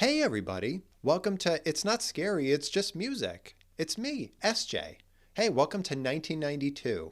Hey everybody, welcome to It's Not Scary, It's Just Music. It's me, SJ. Hey, welcome to 1992.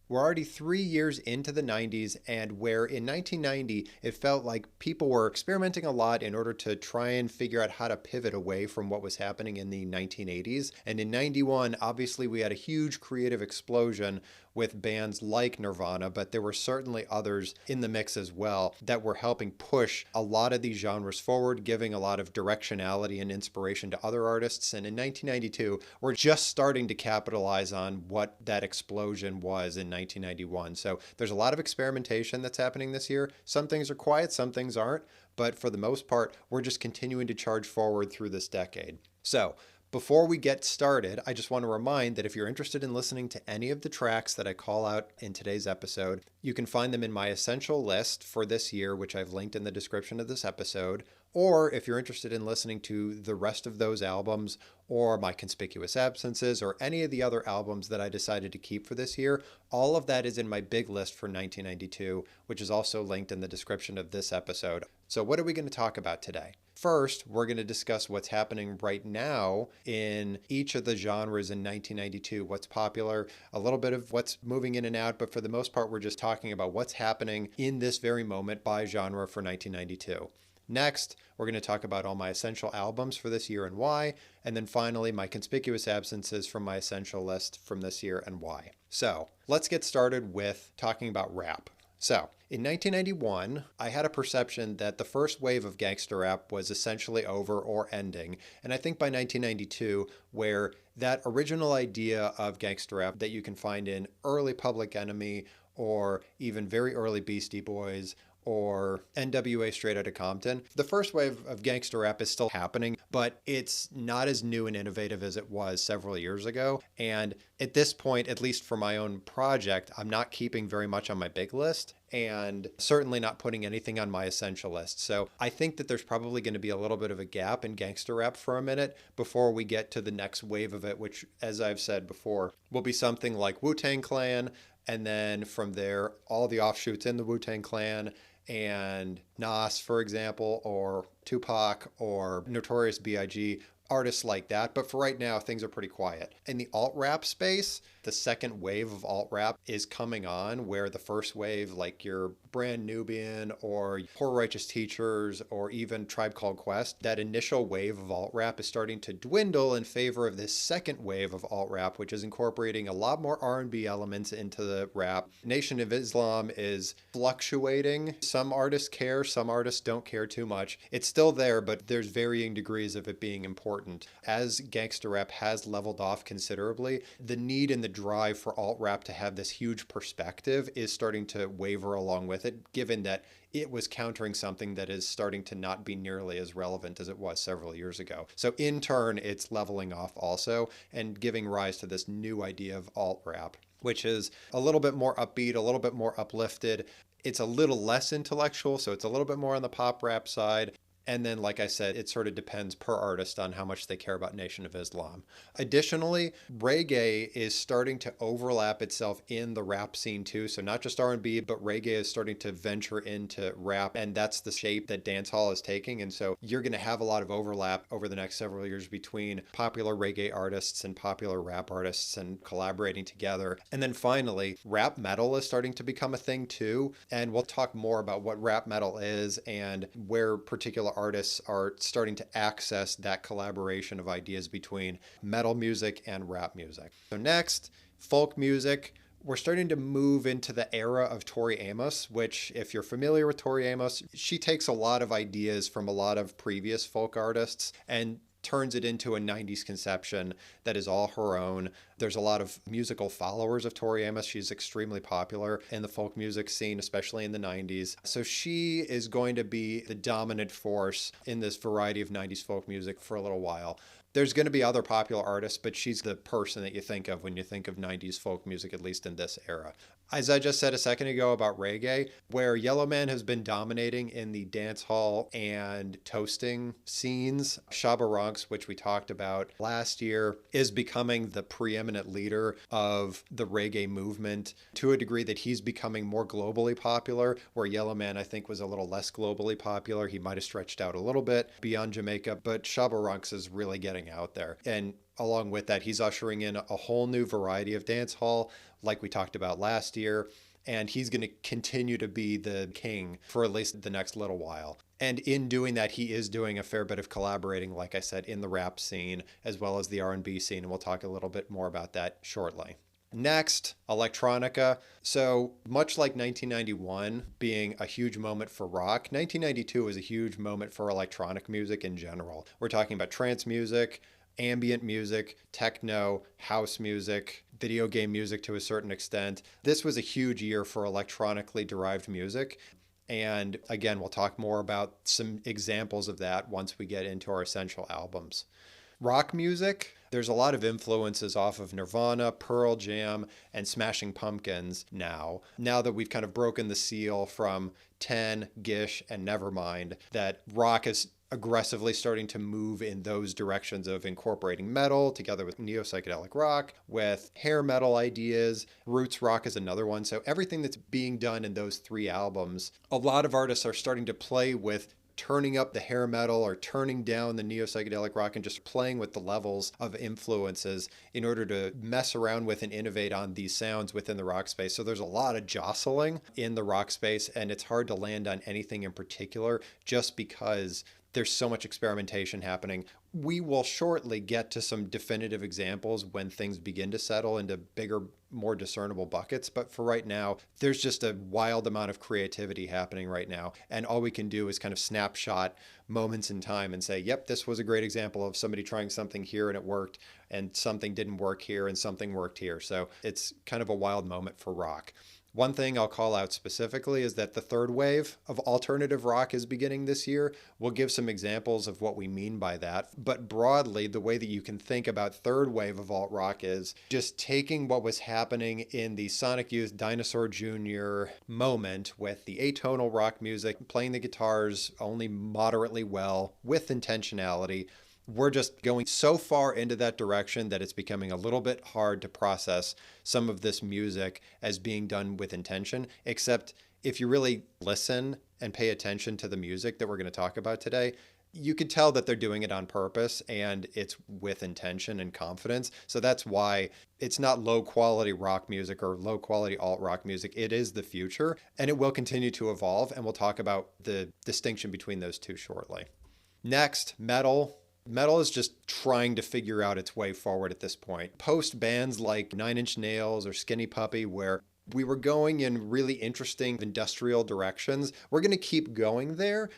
We're already 3 years into the 90s, and where in 1990 it felt like people were experimenting a lot in order to try and figure out how to pivot away from what was happening in the 1980s. And in 91, obviously, we had a huge creative explosion with bands like Nirvana, but there were certainly others in the mix as well that were helping push a lot of these genres forward, giving a lot of directionality and inspiration to other artists. And in 1992, we're just starting to capitalize on what that explosion was in 1991. So there's a lot of experimentation that's happening this year. Some things are quiet, some things aren't, but for the most part, we're just continuing to charge forward through this decade. So before we get started, I just want to remind that if you're interested in listening to any of the tracks that I call out in today's episode, you can find them in my essential list for this year, which I've linked in the description of this episode. Or if you're interested in listening to the rest of those albums or my conspicuous absences or any of the other albums that I decided to keep for this year, all of that is in my big list for 1992, which is also linked in the description of this episode. So what are we going to talk about today? First, we're going to discuss what's happening right now in each of the genres in 1992, what's popular, a little bit of what's moving in and out, but for the most part, we're just talking about what's happening in this very moment by genre for 1992. Next, we're going to talk about all my essential albums for this year and why, and then finally, my conspicuous absences from my essential list from this year and why. So, let's get started with talking about rap. So, in 1991, I had a perception that the first wave of gangster rap was essentially over or ending. And I think by 1992, where that original idea of gangster rap that you can find in early Public Enemy or even very early Beastie Boys or NWA Straight Outta Compton, the first wave of gangster rap is still happening, but it's not as new and innovative as it was several years ago. And at this point, at least for my own project, I'm not keeping very much on my big list and certainly not putting anything on my essential list. So I think that there's probably going to be a little bit of a gap in gangster rap for a minute before we get to the next wave of it, which, as I've said before, will be something like Wu-Tang Clan. And then from there, all the offshoots in the Wu-Tang Clan and Nas, for example, or Tupac or Notorious B.I.G., artists like that. But for right now, things are pretty quiet. In the alt-rap space, the second wave of alt-rap is coming on, where the first wave, like your Brand Nubian or Poor Righteous Teachers or even Tribe Called Quest, that initial wave of alt-rap is starting to dwindle in favor of this second wave of alt-rap, which is incorporating a lot more R&B elements into the rap. Nation of Islam is fluctuating. Some artists care, some artists don't care too much. It's still there, but there's varying degrees of it being important. As gangster rap has leveled off considerably, the need and the drive for alt-rap to have this huge perspective is starting to waver along with it, given that it was countering something that is starting to not be nearly as relevant as it was several years ago. So in turn, it's leveling off also and giving rise to this new idea of alt-rap, which is a little bit more upbeat, a little bit more uplifted. It's a little less intellectual, so it's a little bit more on the pop rap side. And then, like I said, it sort of depends per artist on how much they care about Nation of Islam. Additionally, reggae is starting to overlap itself in the rap scene too. So not just R&B, but reggae is starting to venture into rap. And that's the shape that dancehall is taking. And so you're going to have a lot of overlap over the next several years between popular reggae artists and popular rap artists and collaborating together. And then finally, rap metal is starting to become a thing too. And we'll talk more about what rap metal is and where particular artists are starting to access that collaboration of ideas between metal music and rap music. So next, folk music. We're starting to move into the era of Tori Amos, which, if you're familiar with Tori Amos, she takes a lot of ideas from a lot of previous folk artists and turns it into a 90s conception that is all her own. There's a lot of musical followers of Tori Amos. She's extremely popular in the folk music scene, especially in the 90s. So she is going to be the dominant force in this variety of 90s folk music for a little while. There's going to be other popular artists, but she's the person that you think of when you think of 90s folk music, at least in this era. As I just said a second ago about reggae, where Yellow Man has been dominating in the dance hall and toasting scenes, Shabba Ranks, which we talked about last year, is becoming the preeminent leader of the reggae movement to a degree that he's becoming more globally popular, where Yellow Man, I think, was a little less globally popular. He might have stretched out a little bit beyond Jamaica, but Shabba Ranks is really getting out there. And along with that, he's ushering in a whole new variety of dance hall, like we talked about last year. And he's going to continue to be the king for at least the next little while. And in doing that, he is doing a fair bit of collaborating, like I said, in the rap scene, as well as the R&B scene. And we'll talk a little bit more about that shortly. Next, Electronica. So much like 1991 being a huge moment for rock, 1992 was a huge moment for electronic music in general. We're talking about trance music, ambient music, techno, house music, video game music to a certain extent. This was a huge year for electronically derived music. And again, we'll talk more about some examples of that once we get into our essential albums. Rock music, there's a lot of influences off of Nirvana, Pearl Jam, and Smashing Pumpkins now that we've kind of broken the seal from 10, Gish, and Nevermind, that rock is aggressively starting to move in those directions of incorporating metal together with neo-psychedelic rock, with hair metal ideas. Roots rock is another one. So everything that's being done in those three albums, a lot of artists are starting to play with turning up the hair metal or turning down the neo-psychedelic rock and just playing with the levels of influences in order to mess around with and innovate on these sounds within the rock space. So there's a lot of jostling in the rock space, and it's hard to land on anything in particular just because there's so much experimentation happening. We will shortly get to some definitive examples when things begin to settle into bigger, more discernible buckets. But for right now, there's just a wild amount of creativity happening right now. And all we can do is kind of snapshot moments in time and say, yep, this was a great example of somebody trying something here and it worked, and something didn't work here and something worked here. So it's kind of a wild moment for rock. One thing I'll call out specifically is that the third wave of alternative rock is beginning this year. We'll give some examples of what we mean by that. But broadly, the way that you can think about third wave of alt rock is just taking what was happening in the Sonic Youth Dinosaur Jr. moment with the atonal rock music, playing the guitars only moderately well with intentionality. We're just going so far into that direction that it's becoming a little bit hard to process some of this music as being done with intention, except if you really listen and pay attention to the music that we're going to talk about today, you can tell that they're doing it on purpose and it's with intention and confidence. So that's why it's not low quality rock music or low quality alt rock music. It is the future, and it will continue to evolve. And we'll talk about the distinction between those two shortly. Next, metal. Metal is just trying to figure out its way forward at this point. Post bands like Nine Inch Nails or Skinny Puppy, where we were going in really interesting industrial directions, we're going to keep going there.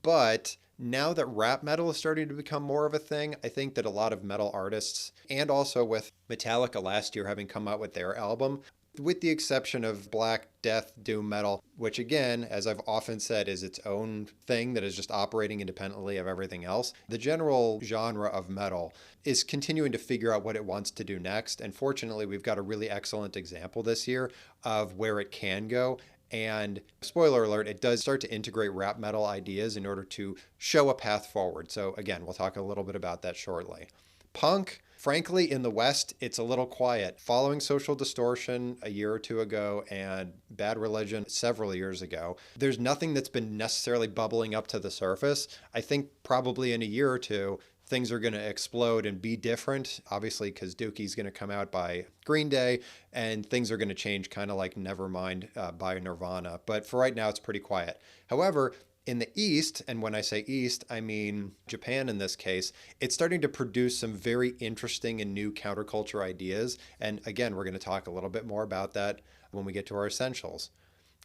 But now that rap metal is starting to become more of a thing, I think that a lot of metal artists, and also with Metallica last year having come out with their album, with the exception of black death doom metal, which again, as I've often said, is its own thing that is just operating independently of everything else. The general genre of metal is continuing to figure out what it wants to do next. And fortunately, we've got a really excellent example this year of where it can go. And spoiler alert, it does start to integrate rap metal ideas in order to show a path forward. So again, we'll talk a little bit about that shortly. Punk. Frankly, in the West, it's a little quiet. Following Social Distortion a year or two ago and Bad Religion several years ago, there's nothing that's been necessarily bubbling up to the surface. I think probably in a year or two, things are going to explode and be different, obviously, because Dookie's going to come out by Green Day, and things are going to change kind of like Nevermind by Nirvana. But for right now, it's pretty quiet. However, in the East, and when I say East, I mean Japan in this case, it's starting to produce some very interesting and new counterculture ideas. And again, we're going to talk a little bit more about that when we get to our essentials.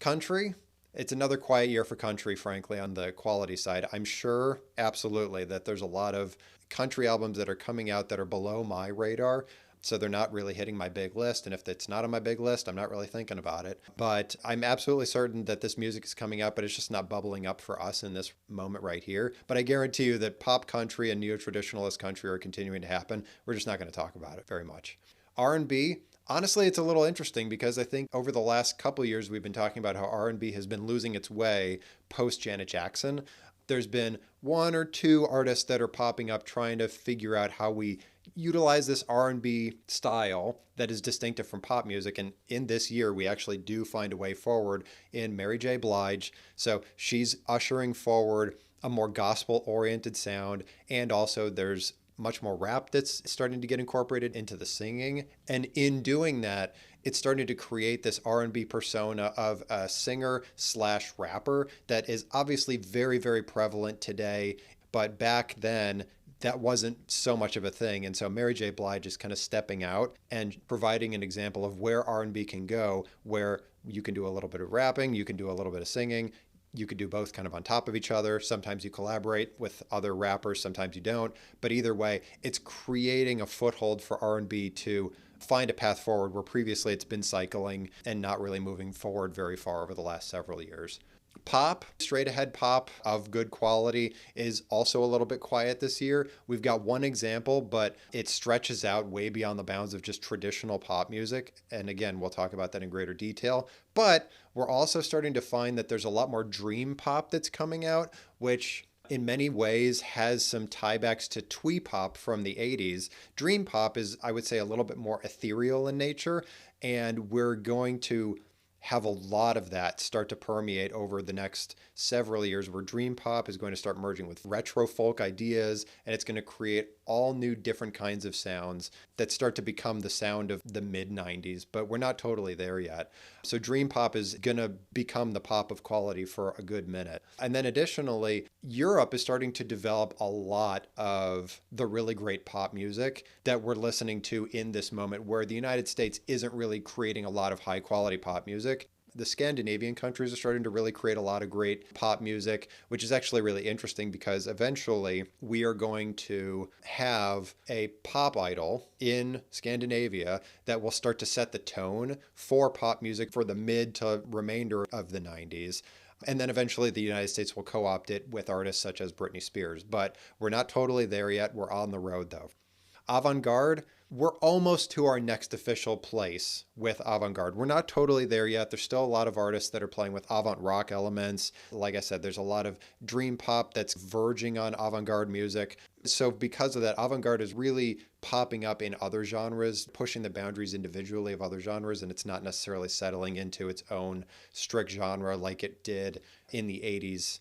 Country, it's another quiet year for country, frankly, on the quality side. I'm sure, absolutely, that there's a lot of country albums that are coming out that are below my radar. so they're not really hitting my big list. And if it's not on my big list, I'm not really thinking about it. But I'm absolutely certain that this music is coming out, but it's just not bubbling up for us in this moment right here. But I guarantee you that pop country and neo-traditionalist country are continuing to happen. We're just not going to talk about it very much. R&B, honestly, it's a little interesting because I think over the last couple of years we've been talking about how R&B has been losing its way post Janet Jackson. There's been one or two artists that are popping up trying to figure out how we utilize this R&B style that is distinctive from pop music. And in this year, we actually do find a way forward in Mary J. Blige. So she's ushering forward a more gospel-oriented sound, and also there's much more rap that's starting to get incorporated into the singing. And in doing that, it's starting to create this R&B persona of a singer slash rapper that is obviously very, very prevalent today. But back then, that wasn't so much of a thing. And so Mary J. Blige is kind of stepping out and providing an example of where R&B can go, where you can do a little bit of rapping, you can do a little bit of singing, you could do both kind of on top of each other. Sometimes you collaborate with other rappers, sometimes you don't. But either way, it's creating a foothold for R&B to find a path forward where previously it's been cycling and not really moving forward very far over the last several years. Pop, straight ahead pop of good quality, is also a little bit quiet this year. We've got one example, but it stretches out way beyond the bounds of just traditional pop music. And again, we'll talk about that in greater detail. But we're also starting to find that there's a lot more dream pop that's coming out, which in many ways has some tiebacks to twee pop from the 80s. Dream pop is, I would say, a little bit more ethereal in nature, and we're going to have a lot of that start to permeate over the next several years, where dream pop is going to start merging with retro folk ideas, and it's going to create all new different kinds of sounds that start to become the sound of the mid 90s, but we're not totally there yet. So dream pop is going to become the pop of quality for a good minute. And then additionally, Europe is starting to develop a lot of the really great pop music that we're listening to in this moment, where the United States isn't really creating a lot of high quality pop music. The Scandinavian countries are starting to really create a lot of great pop music, which is actually really interesting because eventually we are going to have a pop idol in Scandinavia that will start to set the tone for pop music for the mid to remainder of the 90s. And then eventually the United States will co-opt it with artists such as Britney Spears. But we're not totally there yet. We're on the road though. Avant-garde, we're almost to our next official place with avant-garde. We're not totally there yet. There's still a lot of artists that are playing with avant-rock elements. Like I said, there's a lot of dream pop that's verging on avant-garde music. So because of that, avant-garde is really popping up in other genres, pushing the boundaries individually of other genres, and it's not necessarily settling into its own strict genre like it did in the 80s.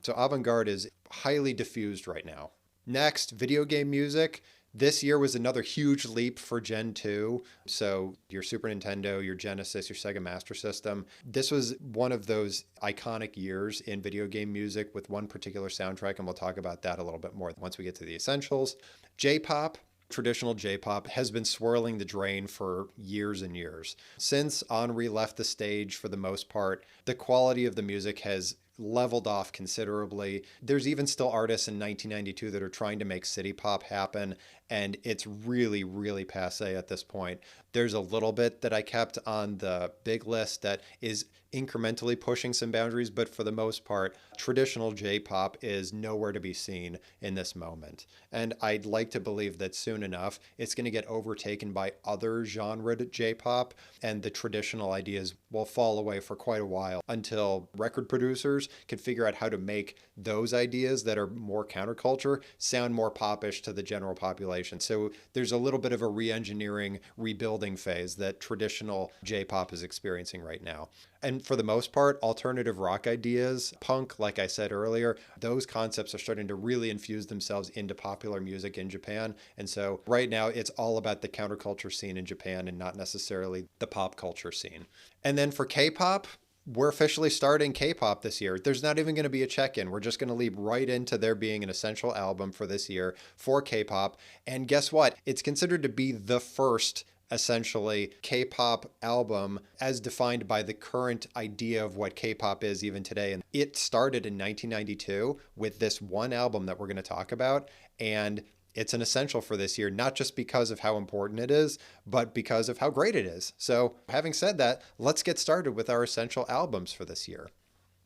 So avant-garde is highly diffused right now. Next, video game music. This year was another huge leap for Gen 2. So your Super Nintendo, your Genesis, your Sega Master System. This was one of those iconic years in video game music with one particular soundtrack, and we'll talk about that a little bit more once we get to the essentials. J-pop. Traditional J-pop has been swirling the drain for years and years. Since Henri left the stage for the most part, the quality of the music has leveled off considerably. There's even still artists in 1992 that are trying to make city pop happen, and it's really, really passe at this point. There's a little bit that I kept on the big list that is incrementally pushing some boundaries, but for the most part, traditional J-pop is nowhere to be seen in this moment. And I'd like to believe that soon enough, it's going to get overtaken by other genre J-pop, and the traditional ideas will fall away for quite a while until record producers can figure out how to make those ideas that are more counterculture sound more popish to the general population. So there's a little bit of a re-engineering, rebuilding phase that traditional J-pop is experiencing right now. And for the most part, alternative rock ideas, punk, like I said earlier, those concepts are starting to really infuse themselves into popular music in Japan. And so right now, it's all about the counterculture scene in Japan and not necessarily the pop culture scene. And then for K-pop, we're officially starting K-pop this year. There's not even going to be a check-in. We're just going to leap right into there being an essential album for this year for K-pop. And guess what? It's considered to be the first essentially K-pop album as defined by the current idea of what K-pop is even today. And it started in 1992 with this one album that we're going to talk about. And it's an essential for this year, not just because of how important it is, but because of how great it is. So, having said that, let's get started with our essential albums for this year.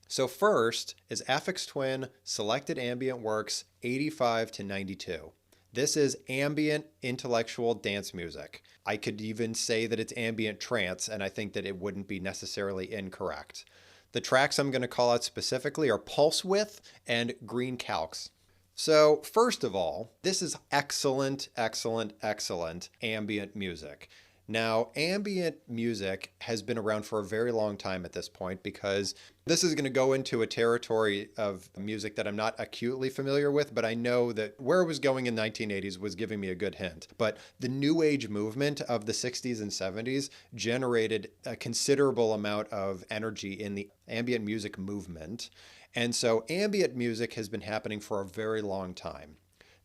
So, first is Aphex Twin Selected Ambient Works 85 to 92. This is ambient intellectual dance music. I could even say that it's ambient trance, and I think that it wouldn't be necessarily incorrect. The tracks I'm going to call out specifically are Pulse Width and Green Calx. So, first of all, this is excellent, excellent, excellent ambient music. Now, ambient music has been around for a very long time at this point because this is going to go into a territory of music that I'm not acutely familiar with, but I know that where it was going in the 1980s was giving me a good hint. But the New Age movement of the 60s and 70s generated a considerable amount of energy in the ambient music movement. And so ambient music has been happening for a very long time.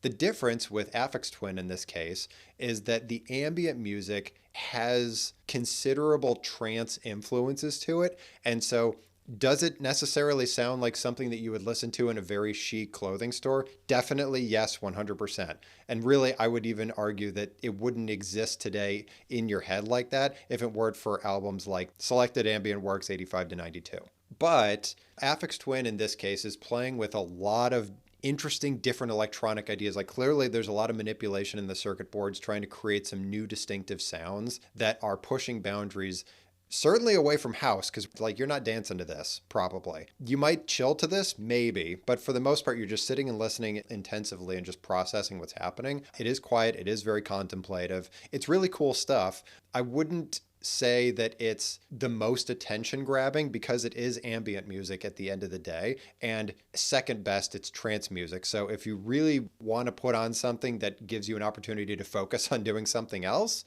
The difference with Aphex Twin in this case is that the ambient music has considerable trance influences to it. And so does it necessarily sound like something that you would listen to in a very chic clothing store? Definitely yes, 100%. And really, I would even argue that it wouldn't exist today in your head like that if it weren't for albums like Selected Ambient Works 85 to 92. But Aphex Twin in this case is playing with a lot of interesting different electronic ideas. Like clearly there's a lot of manipulation in the circuit boards trying to create some new distinctive sounds that are pushing boundaries certainly away from house, because like you're not dancing to this probably. You might chill to this maybe, but for the most part you're just sitting and listening intensively and just processing what's happening. It is quiet, it is very contemplative, it's really cool stuff. I wouldn't say that it's the most attention grabbing because it is ambient music at the end of the day, and second best it's trance music. So if you really want to put on something that gives you an opportunity to focus on doing something else,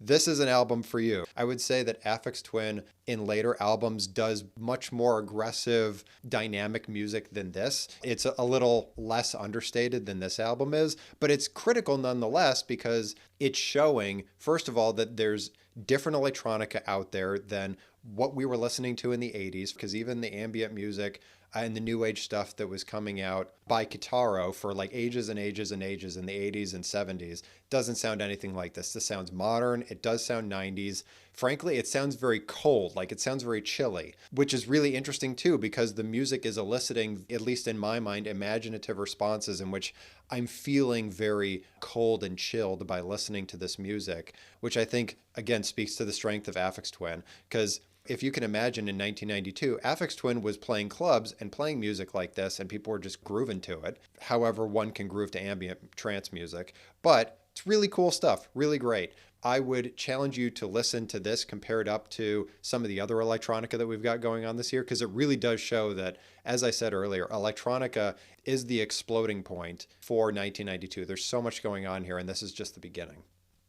this is an album for you. I would say that Aphex Twin in later albums does much more aggressive dynamic music than this. It's a little less understated than this album is, but it's critical nonetheless because it's showing, first of all, that there's different electronica out there than what we were listening to in the 80s, because even the ambient music and the new age stuff that was coming out by Kitaro for like ages and ages and ages in the 80s and 70s doesn't sound anything like this. This sounds modern. It does sound 90s. Frankly, it sounds very cold, like it sounds very chilly, which is really interesting too, because the music is eliciting, at least in my mind, imaginative responses in which I'm feeling very cold and chilled by listening to this music, which I think, again, speaks to the strength of Aphex Twin, because if you can imagine in 1992, Aphex Twin was playing clubs and playing music like this, and people were just grooving to it. However, one can groove to ambient trance music. But it's really cool stuff, really great. I would challenge you to listen to this compared up to some of the other electronica that we've got going on this year, because it really does show that, as I said earlier, electronica is the exploding point for 1992. There's so much going on here, and this is just the beginning.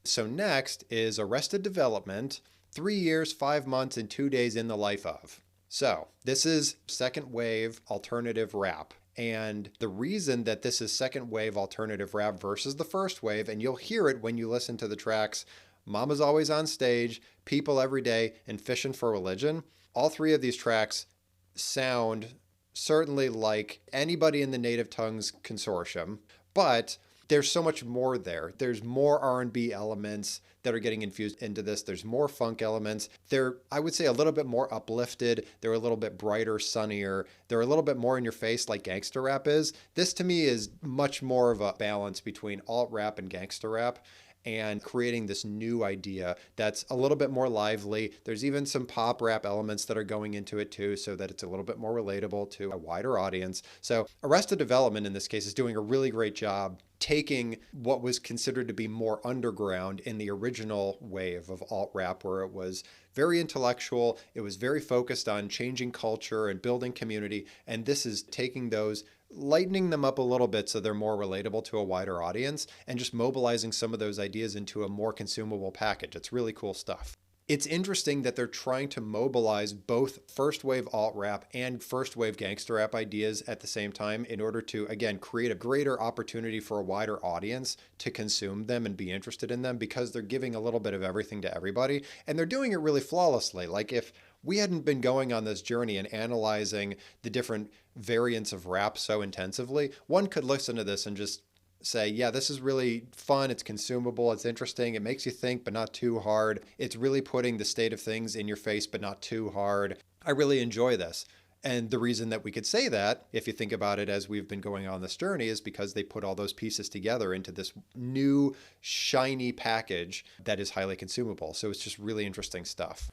So next is Arrested Development, 3 years, 5 months, and 2 days in the life of. So this is second wave alternative rap. And the reason that this is second wave alternative rap versus the first wave, and you'll hear it when you listen to the tracks Mama's Always on Stage, People Every Day, and Fishin' for Religion, all three of these tracks sound certainly like anybody in the Native Tongues Consortium, but there's so much more there. There's more R&B elements that are getting infused into this. There's more funk elements. They're, I would say, a little bit more uplifted. They're a little bit brighter, sunnier. They're a little bit more in your face like gangster rap is. This to me is much more of a balance between alt rap and gangster rap, and creating this new idea that's a little bit more lively. There's even some pop rap elements that are going into it too, so that it's a little bit more relatable to a wider audience. So Arrested Development in this case is doing a really great job taking what was considered to be more underground in the original wave of alt rap, where it was very intellectual, it was very focused on changing culture and building community, and this is taking those, lightening them up a little bit so they're more relatable to a wider audience, and just mobilizing some of those ideas into a more consumable package. It's really cool stuff. It's interesting that they're trying to mobilize both first wave alt rap and first wave gangster rap ideas at the same time in order to, again, create a greater opportunity for a wider audience to consume them and be interested in them, because they're giving a little bit of everything to everybody, and they're doing it really flawlessly. Like if we hadn't been going on this journey and analyzing the different variants of rap so intensively, one could listen to this and just say, yeah, this is really fun, it's consumable, it's interesting, it makes you think, but not too hard. It's really putting the state of things in your face, but not too hard. I really enjoy this. And the reason that we could say that, if you think about it as we've been going on this journey, is because they put all those pieces together into this new, shiny package that is highly consumable. So it's just really interesting stuff.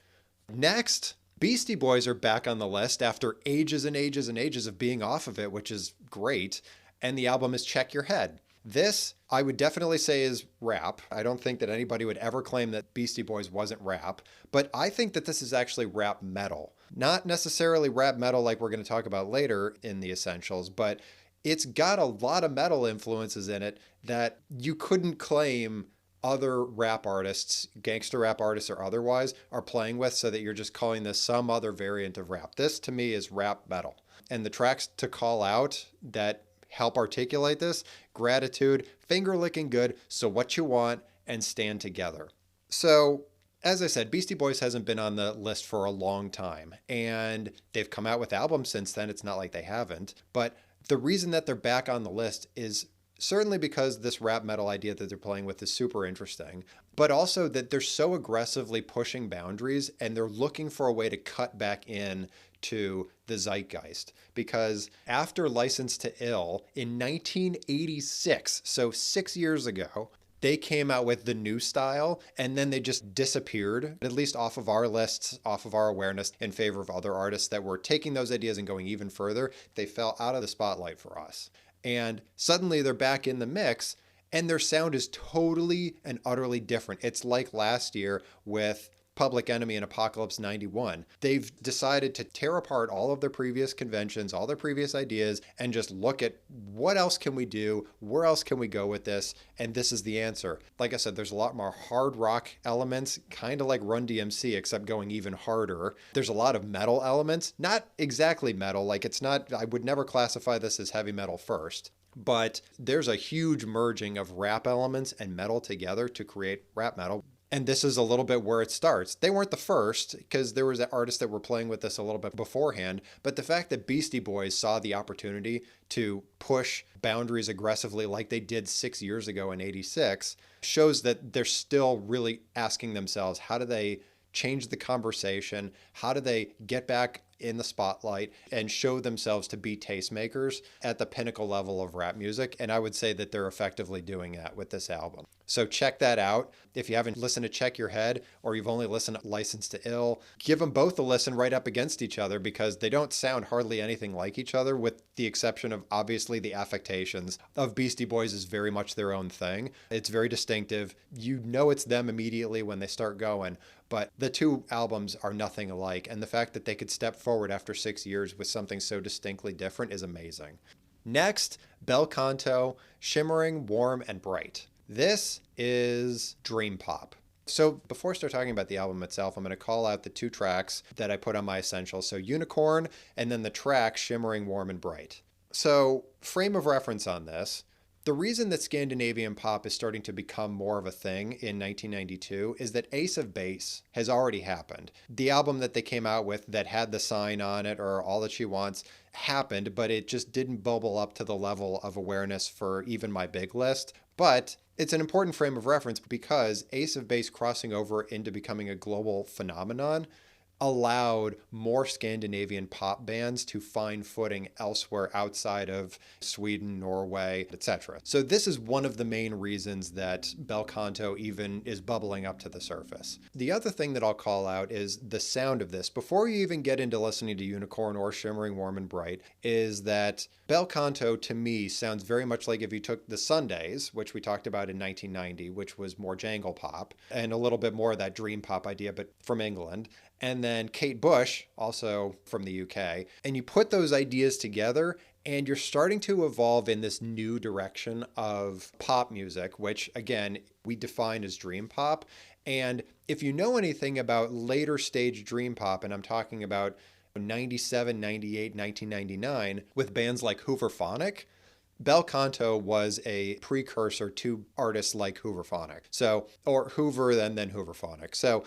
Next, Beastie Boys are back on the list after ages and ages and ages of being off of it, which is great. And the album is Check Your Head. This, I would definitely say, is rap. I don't think that anybody would ever claim that Beastie Boys wasn't rap, but I think that this is actually rap metal. Not necessarily rap metal like we're going to talk about later in the Essentials, but it's got a lot of metal influences in it that you couldn't claim other rap artists, gangster rap artists or otherwise, are playing with, so that you're just calling this some other variant of rap. This, to me, is rap metal. And the tracks to call out that help articulate this: Gratitude, Finger Licking Good, So What You Want, and Stand Together. So, as I said, Beastie Boys hasn't been on the list for a long time, and they've come out with albums since then. It's not like they haven't. But the reason that they're back on the list is certainly because this rap metal idea that they're playing with is super interesting, but also that they're so aggressively pushing boundaries and they're looking for a way to cut back in to the zeitgeist. Because after License to Ill in 1986, so 6 years ago, they came out with the new style, and then they just disappeared, at least off of our lists, off of our awareness, in favor of other artists that were taking those ideas and going even further. They fell out of the spotlight for us. And suddenly they're back in the mix, and their sound is totally and utterly different. It's like last year with Public Enemy and Apocalypse 91. They've decided to tear apart all of their previous conventions, all their previous ideas, and just look at what else can we do? Where else can we go with this? And this is the answer. Like I said, there's a lot more hard rock elements, kind of like Run DMC, except going even harder. There's a lot of metal elements, not exactly metal. Like, it's not, I would never classify this as heavy metal first. But there's a huge merging of rap elements and metal together to create rap metal. And this is a little bit where it starts. They weren't the first, because there was artists that were playing with this a little bit beforehand. But the fact that Beastie Boys saw the opportunity to push boundaries aggressively like they did 6 years ago in '86 shows that they're still really asking themselves, how do they change the conversation? How do they get back in the spotlight and show themselves to be tastemakers at the pinnacle level of rap music? And I would say that they're effectively doing that with this album. So check that out. If you haven't listened to Check Your Head, or you've only listened to License to Ill, give them both a listen right up against each other, because they don't sound hardly anything like each other, with the exception of obviously the affectations of Beastie Boys is very much their own thing. It's very distinctive. You know it's them immediately when they start going, but the two albums are nothing alike. And the fact that they could step forward after 6 years with something so distinctly different is amazing. Next, Bel Canto, Shimmering, Warm, and Bright. This is dream pop. So before I start talking about the album itself, I'm going to call out the two tracks that I put on my essentials. So Unicorn, and then the track Shimmering, Warm, and Bright. So frame of reference on this: the reason that Scandinavian pop is starting to become more of a thing in 1992 is that Ace of Base has already happened. The album that they came out with that had the sign on it, or All That She Wants, happened, but it just didn't bubble up to the level of awareness for even my big list. But it's an important frame of reference, because Ace of Base crossing over into becoming a global phenomenon allowed more Scandinavian pop bands to find footing elsewhere outside of Sweden, Norway, etc. So this is one of the main reasons that Bel Canto even is bubbling up to the surface. The other thing that I'll call out is the sound of this. Before you even get into listening to Unicorn or Shimmering, Warm, and Bright, is that Bel Canto, to me, sounds very much like if you took the Sundays, which we talked about in 1990, which was more jangle pop, and a little bit more of that dream pop idea, but from England, and then Kate Bush, also from the UK, and you put those ideas together, and you're starting to evolve in this new direction of pop music, which, again, we define as dream pop. And if you know anything about later stage dream pop, and I'm talking about 97, 98, 1999, with bands like Hooverphonic, Bel Canto was a precursor to artists like Hooverphonic. So, or Hoover and then Hooverphonic. So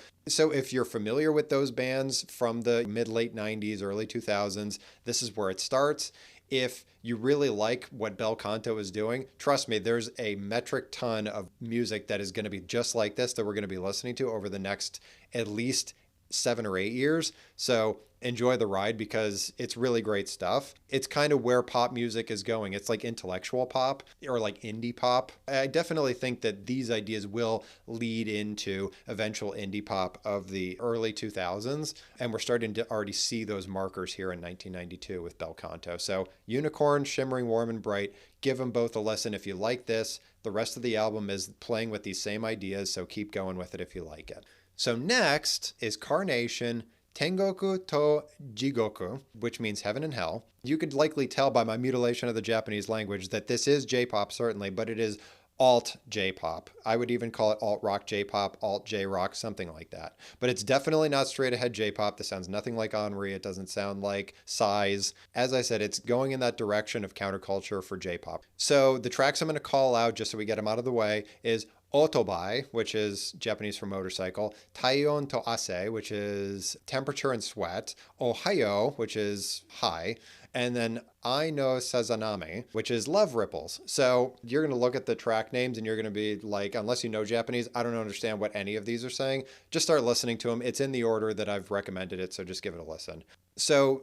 if you're familiar with those bands from the mid-late 90s, early 2000s, this is where it starts. if you really like what Bel Canto is doing, trust me, there's a metric ton of music that is going to be just like this that we're going to be listening to over the next at least 7 or 8 years. So enjoy the ride because it's really great stuff. It's kind of where pop music is going. It's like intellectual pop or like indie pop. I definitely think that these ideas will lead into eventual indie pop of the early 2000s. And we're starting to already see those markers here in 1992 with Bel Canto. So Unicorn, Shimmering, Warm and Bright, give them both a listen if you like this. The rest of the album is playing with these same ideas, so keep going with it if you like it. So next is Carnation, Tengoku to Jigoku, which means heaven and hell. You could likely tell by my mutilation of the Japanese language that this is J-pop, certainly, but it is alt J-pop. I would even call it alt rock J-pop, alt J-rock, something like that. But it's definitely not straight ahead J-pop. This sounds nothing like Henri. It doesn't sound like Size. As I said, it's going in that direction of counterculture for J-pop. So the tracks I'm going to call out, just so we get them out of the way, is Otobai, which is Japanese for motorcycle, Taion to Ase, which is temperature and sweat, Ohayo, which is high, and then I no Sazaname, which is love ripples. So you're going to look at the track names and you're going to be like, unless you know Japanese, I don't understand what any of these are saying. Just start listening to them. It's in the order that I've recommended it, so just give it a listen. So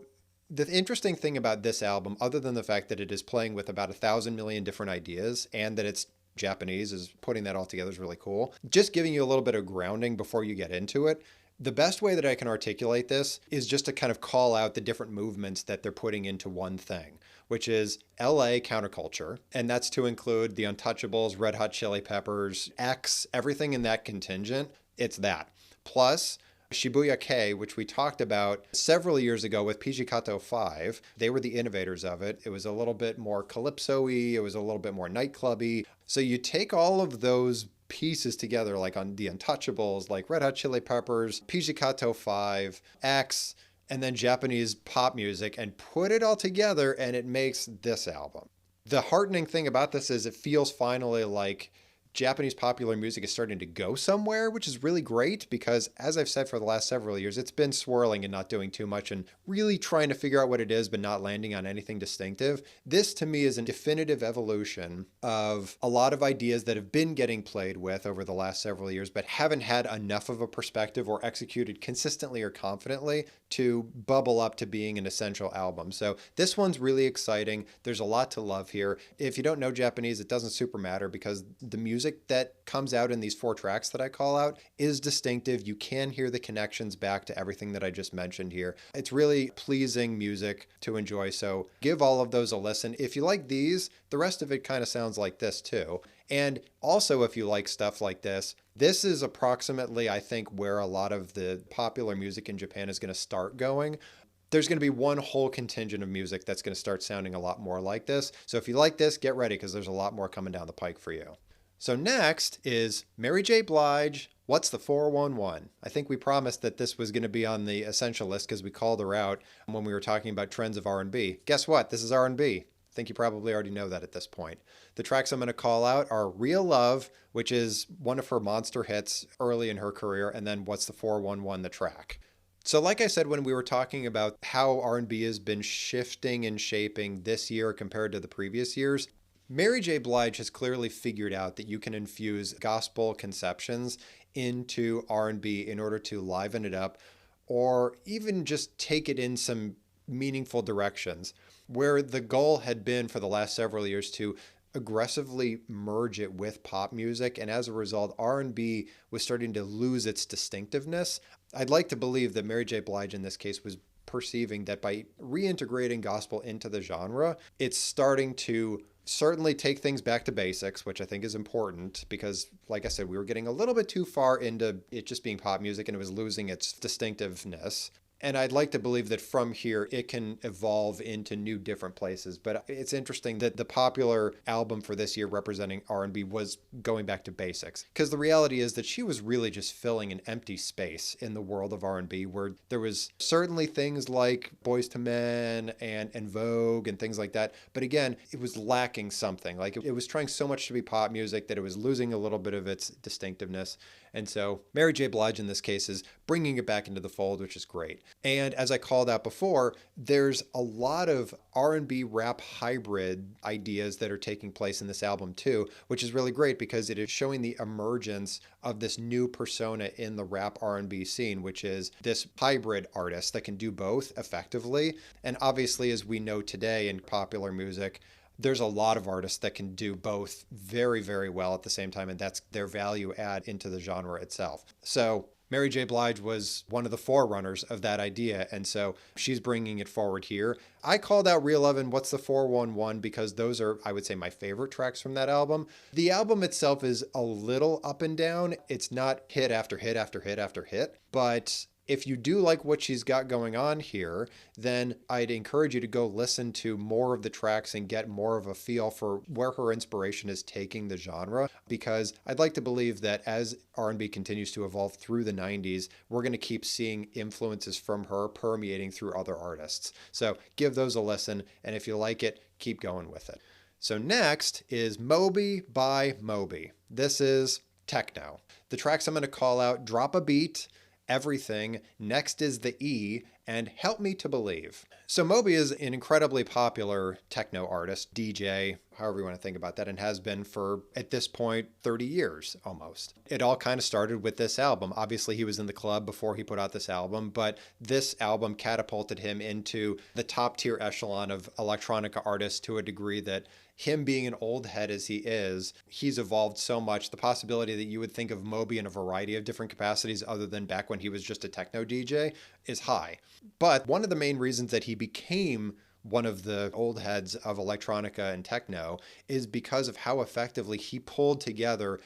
the interesting thing about this album, other than the fact that it is playing with about 1,000 million different ideas and that it's Japanese, is putting that all together is really cool. Just giving you a little bit of grounding before you get into it. The best way that I can articulate this is just to kind of call out the different movements that they're putting into one thing, which is LA counterculture. And that's to include the Untouchables, Red Hot Chili Peppers, X, everything in that contingent. It's that. Plus Shibuya K, which we talked about several years ago with Pizzicato 5. They were the innovators of it. It was a little bit more calypso-y. It was a little bit more nightclubby. So you take all of those pieces together, like on the Untouchables, like Red Hot Chili Peppers, Pizzicato 5, X, and then Japanese pop music, and put it all together, and it makes this album. The heartening thing about this is it feels finally like Japanese popular music is starting to go somewhere, which is really great because, as I've said for the last several years, it's been swirling and not doing too much and really trying to figure out what it is, but not landing on anything distinctive. This, to me, is a definitive evolution of a lot of ideas that have been getting played with over the last several years, but haven't had enough of a perspective or executed consistently or confidently to bubble up to being an essential album. So this one's really exciting. There's a lot to love here. If you don't know Japanese, it doesn't super matter because the music that comes out in these 4 tracks that I call out is distinctive. You can hear the connections back to everything that I just mentioned here. It's really pleasing music to enjoy, so give all of those a listen. If you like these, the rest of it kind of sounds like this too. And also, if you like stuff like this, this is approximately, I think, where a lot of the popular music in Japan is going to start going. There's going to be one whole contingent of music that's going to start sounding a lot more like this. So if you like this, get ready because there's a lot more coming down the pike for you. So next is Mary J. Blige, What's the 411? I think we promised that this was going to be on the essential list because we called her out when we were talking about trends of R&B. Guess what? This is R&B. I think you probably already know that at this point. The tracks I'm going to call out are Real Love, which is one of her monster hits early in her career, and then What's the 411, the track. So like I said, when we were talking about how R&B has been shifting and shaping this year compared to the previous years, Mary J. Blige has clearly figured out that you can infuse gospel conceptions into R&B in order to liven it up or even just take it in some meaningful directions, where the goal had been for the last several years to aggressively merge it with pop music, and as a result R&B was starting to lose its distinctiveness. I'd like to believe that Mary J. Blige in this case was perceiving that by reintegrating gospel into the genre, it's starting to certainly take things back to basics, which I think is important because, like I said, we were getting a little bit too far into it just being pop music and it was losing its distinctiveness. And I'd like to believe that from here, it can evolve into new different places. But it's interesting that the popular album for this year representing R&B was going back to basics. Because the reality is that she was really just filling an empty space in the world of R&B where there was certainly things like Boyz II Men and Vogue and things like that. But again, it was lacking something. Like it was trying so much to be pop music that it was losing a little bit of its distinctiveness. And so Mary J. Blige in this case is bringing it back into the fold, which is great. And as I called out before, there's a lot of R&B rap hybrid ideas that are taking place in this album too, which is really great because it is showing the emergence of this new persona in the rap R&B scene, which is this hybrid artist that can do both effectively. And obviously, as we know today in popular music, there's a lot of artists that can do both very, very well at the same time, and that's their value add into the genre itself. So Mary J. Blige was one of the forerunners of that idea, and so she's bringing it forward here. I called out Real Love and What's the 411 because those are, I would say, my favorite tracks from that album. The album itself is a little up and down. It's not hit after hit after hit after hit, but if you do like what she's got going on here, then I'd encourage you to go listen to more of the tracks and get more of a feel for where her inspiration is taking the genre, because I'd like to believe that as R&B continues to evolve through the 90s, we're going to keep seeing influences from her permeating through other artists. So give those a listen, and if you like it, keep going with it. So next is Moby by Moby. This is techno. The tracks I'm going to call out: Drop a Beat, Everything, Next is the E, and Help Me to Believe. So Moby is an incredibly popular techno artist, DJ, however you want to think about that, and has been for, at this point, 30 years almost. It all kind of started with this album. Obviously, he was in the club before he put out this album, but this album catapulted him into the top tier echelon of electronica artists to a degree that him being an old head as he is, he's evolved so much. The possibility that you would think of Moby in a variety of different capacities other than back when he was just a techno DJ is high. But one of the main reasons that he became one of the old heads of electronica and techno is because of how effectively he pulled together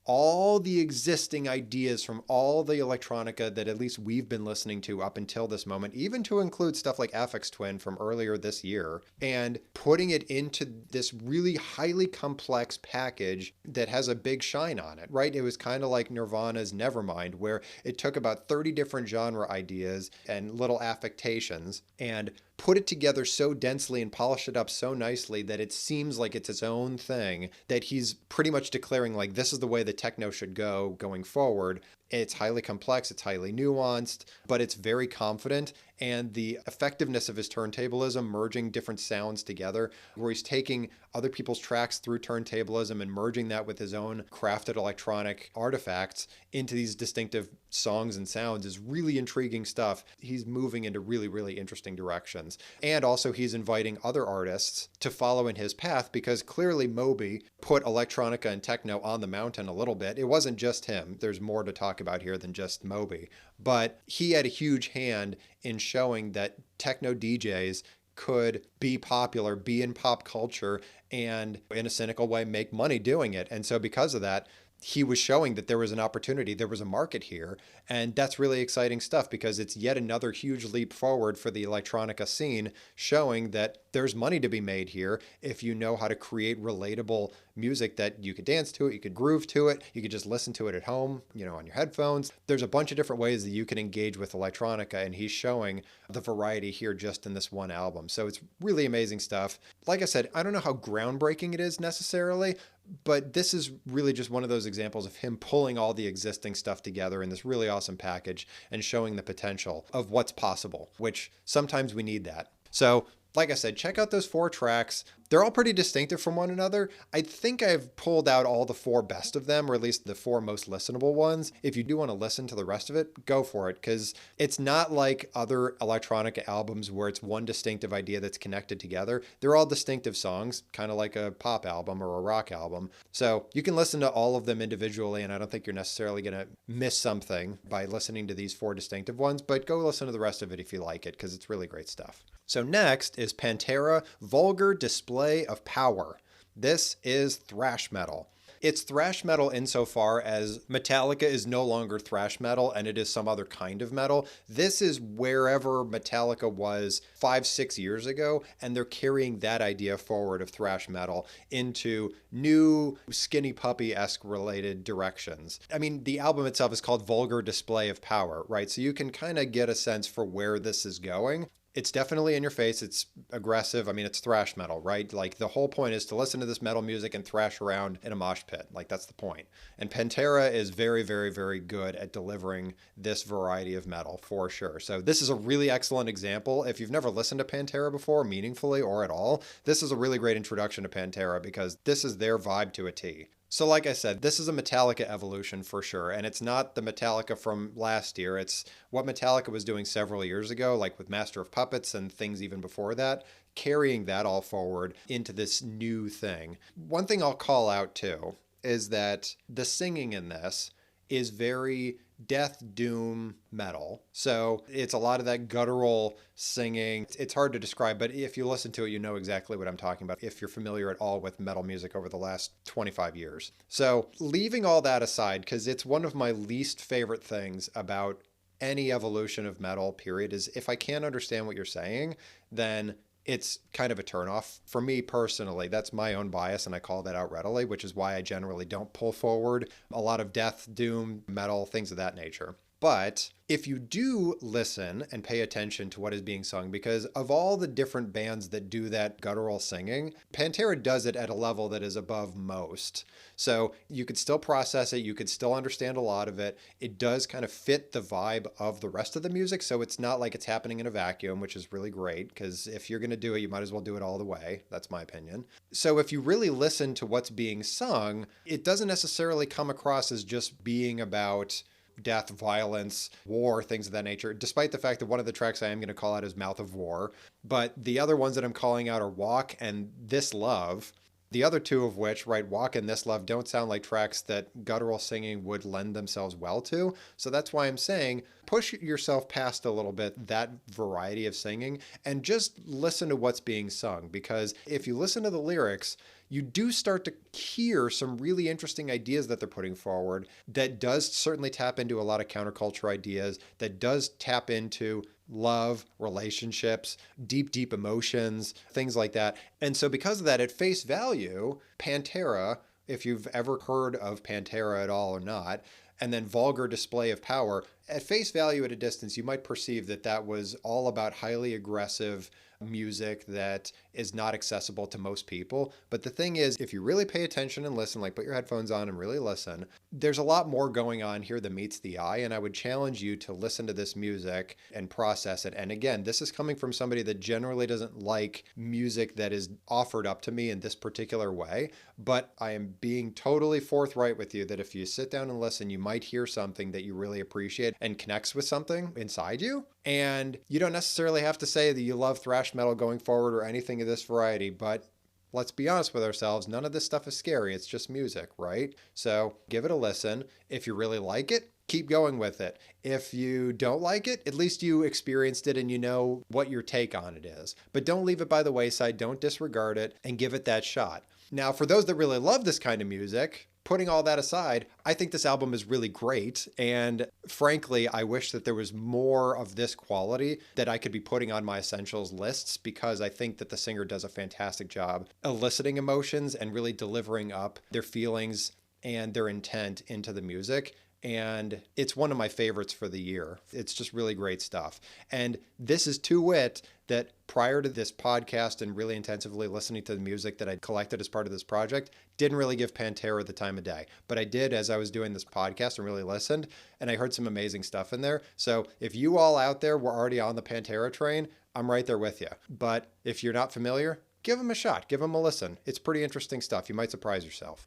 all the existing ideas from all the electronica that at least we've been listening to up until this moment, even to include stuff like Aphex Twin from earlier this year, and putting it into this really highly complex package that has a big shine on it, right? It was kind of like Nirvana's Nevermind, where it took about 30 different genre ideas and little affectations and put it together so densely and polish it up so nicely that it seems like it's its own thing, that he's pretty much declaring like, this is the way the techno should go going forward. It's highly complex, it's highly nuanced, but it's very confident. And the effectiveness of his turntablism, merging different sounds together, where he's taking other people's tracks through turntablism and merging that with his own crafted electronic artifacts into these distinctive songs and sounds, is really intriguing stuff. He's moving into really, really interesting directions. And also he's inviting other artists to follow in his path, because clearly Moby put electronica and techno on the mountain a little bit. It wasn't just him. There's more to talk about here than just Moby. But he had a huge hand in showing that techno DJs could be popular, be in pop culture, and in a cynical way make money doing it. And so because of that, he was showing that there was an opportunity, there was a market here. And that's really exciting stuff, because it's yet another huge leap forward for the electronica scene, showing that there's money to be made here if you know how to create relatable music that you could dance to it, you could groove to it, you could just listen to it at home, on your headphones. There's a bunch of different ways that you can engage with electronica, and he's showing the variety here just in this one album. So it's really amazing stuff. Like I said, I don't know how groundbreaking it is necessarily, but this is really just one of those examples of him pulling all the existing stuff together in this really awesome package and showing the potential of what's possible, which sometimes we need that. So like I said, check out those 4 tracks. They're all pretty distinctive from one another. I think I've pulled out all the 4 best of them, or at least the 4 most listenable ones. If you do want to listen to the rest of it, go for it, because it's not like other electronica albums where it's one distinctive idea that's connected together. They're all distinctive songs, kind of like a pop album or a rock album. So you can listen to all of them individually, and I don't think you're necessarily going to miss something by listening to these 4 distinctive ones, but go listen to the rest of it if you like it, because it's really great stuff. So next is Pantera, Vulgar Display of Power. This is thrash metal. It's thrash metal insofar as Metallica is no longer thrash metal and it is some other kind of metal. This is wherever Metallica was 5-6 years ago, and they're carrying that idea forward of thrash metal into new Skinny Puppy-esque related directions. I mean, the album itself is called Vulgar Display of Power, right? So you can kind of get a sense for where this is going. It's definitely in your face. It's aggressive. I mean, it's thrash metal, right? Like the whole point is to listen to this metal music and thrash around in a mosh pit. Like that's the point. And Pantera is very, very, very good at delivering this variety of metal for sure. So this is a really excellent example. If you've never listened to Pantera before, meaningfully or at all, this is a really great introduction to Pantera because this is their vibe to a T. So like I said, this is a Metallica evolution for sure. And it's not the Metallica from last year. It's what Metallica was doing several years ago, like with Master of Puppets and things even before that, carrying that all forward into this new thing. One thing I'll call out too is that the singing in this is very death doom metal. So it's a lot of that guttural singing. It's hard to describe, but if you listen to it, you know exactly what I'm talking about if you're familiar at all with metal music over the last 25 years. So leaving all that aside, because it's one of my least favorite things about any evolution of metal, period, is if I can't understand what you're saying, then it's kind of a turnoff for me personally. That's my own bias, and I call that out readily, which is why I generally don't pull forward a lot of death, doom, metal, things of that nature. But if you do listen and pay attention to what is being sung, because of all the different bands that do that guttural singing, Pantera does it at a level that is above most. So you could still process it, you could still understand a lot of it. It does kind of fit the vibe of the rest of the music, so it's not like it's happening in a vacuum, which is really great, because if you're going to do it, you might as well do it all the way. That's my opinion. So if you really listen to what's being sung, it doesn't necessarily come across as just being about death, violence, war, things of that nature, despite the fact that one of the tracks I am going to call out is Mouth of War. But the other ones that I'm calling out are Walk and This Love. The other two of which, right, Walk and This Love, don't sound like tracks that guttural singing would lend themselves well to. So that's why I'm saying push yourself past a little bit that variety of singing and just listen to what's being sung. Because if you listen to the lyrics, you do start to hear some really interesting ideas that they're putting forward that does certainly tap into a lot of counterculture ideas, that does tap into love, relationships, deep, deep emotions, things like that. And so because of that, at face value, Pantera, if you've ever heard of Pantera at all or not, and then Vulgar Display of Power, at face value at a distance, you might perceive that that was all about highly aggressive music that is not accessible to most people. But the thing is, if you really pay attention and listen, like put your headphones on and really listen, there's a lot more going on here than meets the eye. And I would challenge you to listen to this music and process it. And again, this is coming from somebody that generally doesn't like music that is offered up to me in this particular way. But I am being totally forthright with you that if you sit down and listen, you might hear something that you really appreciate and connects with something inside you. And you don't necessarily have to say that you love thrash metal going forward or anything of this variety, but let's be honest with ourselves, none of this stuff is scary. It's just music, right? So give it a listen. If you really like it, keep going with it. If you don't like it, at least you experienced it and you know what your take on it is. But don't leave it by the wayside. Don't disregard it and give it that shot. Now, for those that really love this kind of music, putting all that aside, I think this album is really great. And frankly, I wish that there was more of this quality that I could be putting on my essentials lists, because I think that the singer does a fantastic job eliciting emotions and really delivering up their feelings and their intent into the music. And it's one of my favorites for the year. It's just really great stuff. And this is to wit that prior to this podcast and really intensively listening to the music that I'd collected as part of this project, didn't really give Pantera the time of day. But I did as I was doing this podcast and really listened, and I heard some amazing stuff in there. So if you all out there were already on the Pantera train, I'm right there with you. But if you're not familiar, give them a shot. Give them a listen. It's pretty interesting stuff. You might surprise yourself.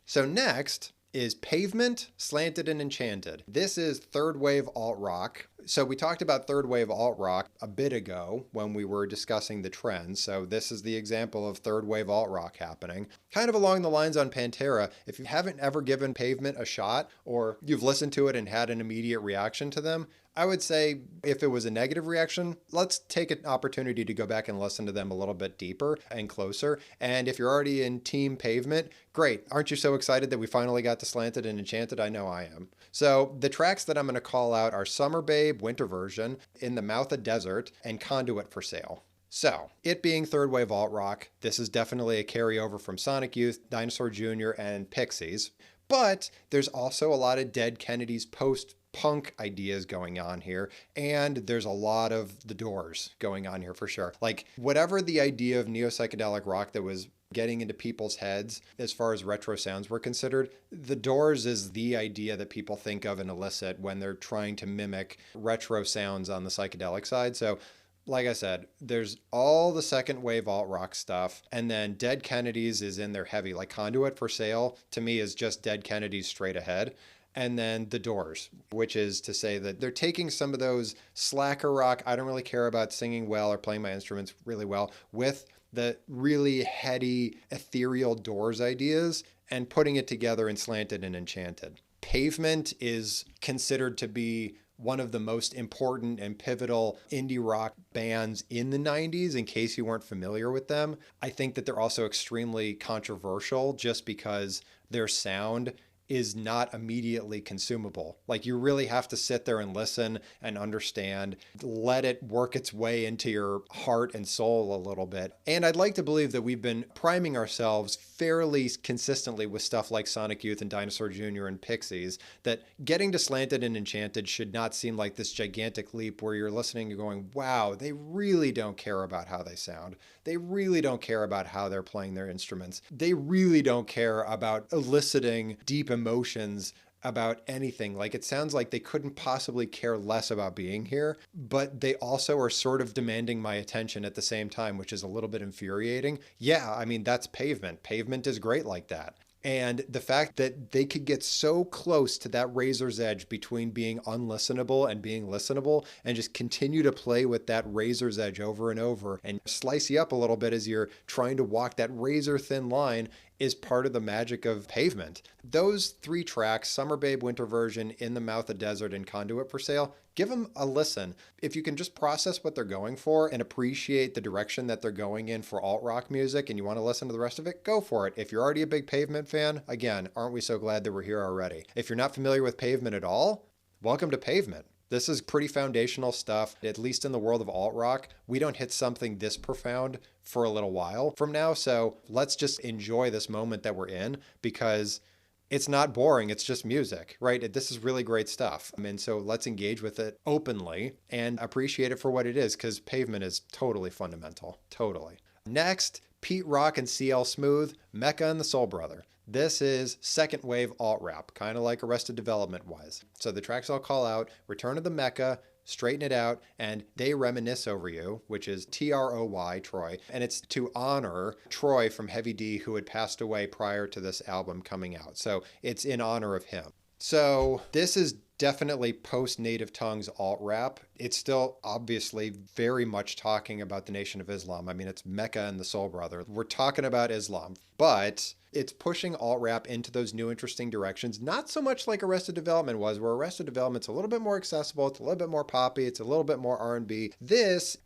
So next is Pavement, Slanted and Enchanted. This is third wave alt rock. So we talked about third wave alt rock a bit ago when we were discussing the trends. So this is the example of third wave alt rock happening. Kind of along the lines on Pantera, if you haven't ever given Pavement a shot, or you've listened to it and had an immediate reaction to them, I would say if it was a negative reaction, let's take an opportunity to go back and listen to them a little bit deeper and closer. And if you're already in Team Pavement, great. Aren't you so excited that we finally got to Slanted and Enchanted? I know I am. So the tracks that I'm going to call out are Summer Babe, Winter Version, In the Mouth of Desert, and Conduit for Sale. So, it being third wave alt rock, this is definitely a carryover from Sonic Youth, Dinosaur Jr., and Pixies. But there's also a lot of Dead Kennedys post punk ideas going on here, and there's a lot of the Doors going on here for sure. Like whatever the idea of neo-psychedelic rock that was getting into people's heads as far as retro sounds were considered, the Doors is the idea that people think of and elicit when they're trying to mimic retro sounds on the psychedelic side. So like I said, there's all the second wave alt rock stuff, and then Dead Kennedys is in there heavy. Like Conduit for Sale to me is just Dead Kennedys straight ahead. And then the Doors, which is to say that they're taking some of those slacker rock, I don't really care about singing well or playing my instruments really well, with the really heady, ethereal Doors ideas and putting it together in Slanted and Enchanted. Pavement is considered to be one of the most important and pivotal indie rock bands in the 90s, in case you weren't familiar with them. I think that they're also extremely controversial just because their sound is not immediately consumable. Like you really have to sit there and listen and understand, let it work its way into your heart and soul a little bit. And I'd like to believe that we've been priming ourselves fairly consistently with stuff like Sonic Youth and Dinosaur Jr. and Pixies, that getting to Slanted and Enchanted should not seem like this gigantic leap where you're listening and going, wow, they really don't care about how they sound. They really don't care about how they're playing their instruments. They really don't care about eliciting deep emotions about anything. Like it sounds like they couldn't possibly care less about being here, but they also are sort of demanding my attention at the same time, which is a little bit infuriating. Yeah, I mean, that's Pavement. Pavement is great like that. And the fact that they could get so close to that razor's edge between being unlistenable and being listenable and just continue to play with that razor's edge over and over and slice you up a little bit as you're trying to walk that razor thin line is part of the magic of Pavement. Those three tracks, Summer Babe, Winter Version, In the Mouth of Desert, and Conduit for Sale, give them a listen. If you can just process what they're going for and appreciate the direction that they're going in for alt rock music and you want to listen to the rest of it, go for it. If you're already a big Pavement fan, again, aren't we so glad that we're here already? If you're not familiar with Pavement at all, welcome to Pavement. This is pretty foundational stuff, at least in the world of alt rock. We don't hit something this profound for a little while from now, so let's just enjoy this moment that we're in because it's not boring, it's just music, right? This is really great stuff. And so let's engage with it openly and appreciate it for what it is, because Pavement is totally fundamental, totally. Next, Pete Rock and CL Smooth, Mecca and the Soul Brother. This is second wave alt rap, kind of like Arrested Development was. So the tracks I'll call out: Return of the Mecca, Straighten It Out, and They Reminisce Over You, which is Troy, Troy. And it's to honor Troy from Heavy D, who had passed away prior to this album coming out. So it's in honor of him. So this is definitely post-Native Tongues alt rap. It's still obviously very much talking about the Nation of Islam. I mean, it's Mecca and the Soul Brother. We're talking about Islam, but it's pushing alt rap into those new interesting directions. Not so much like Arrested Development was, where Arrested Development's a little bit more accessible, it's a little bit more poppy, it's a little bit more R&B. There's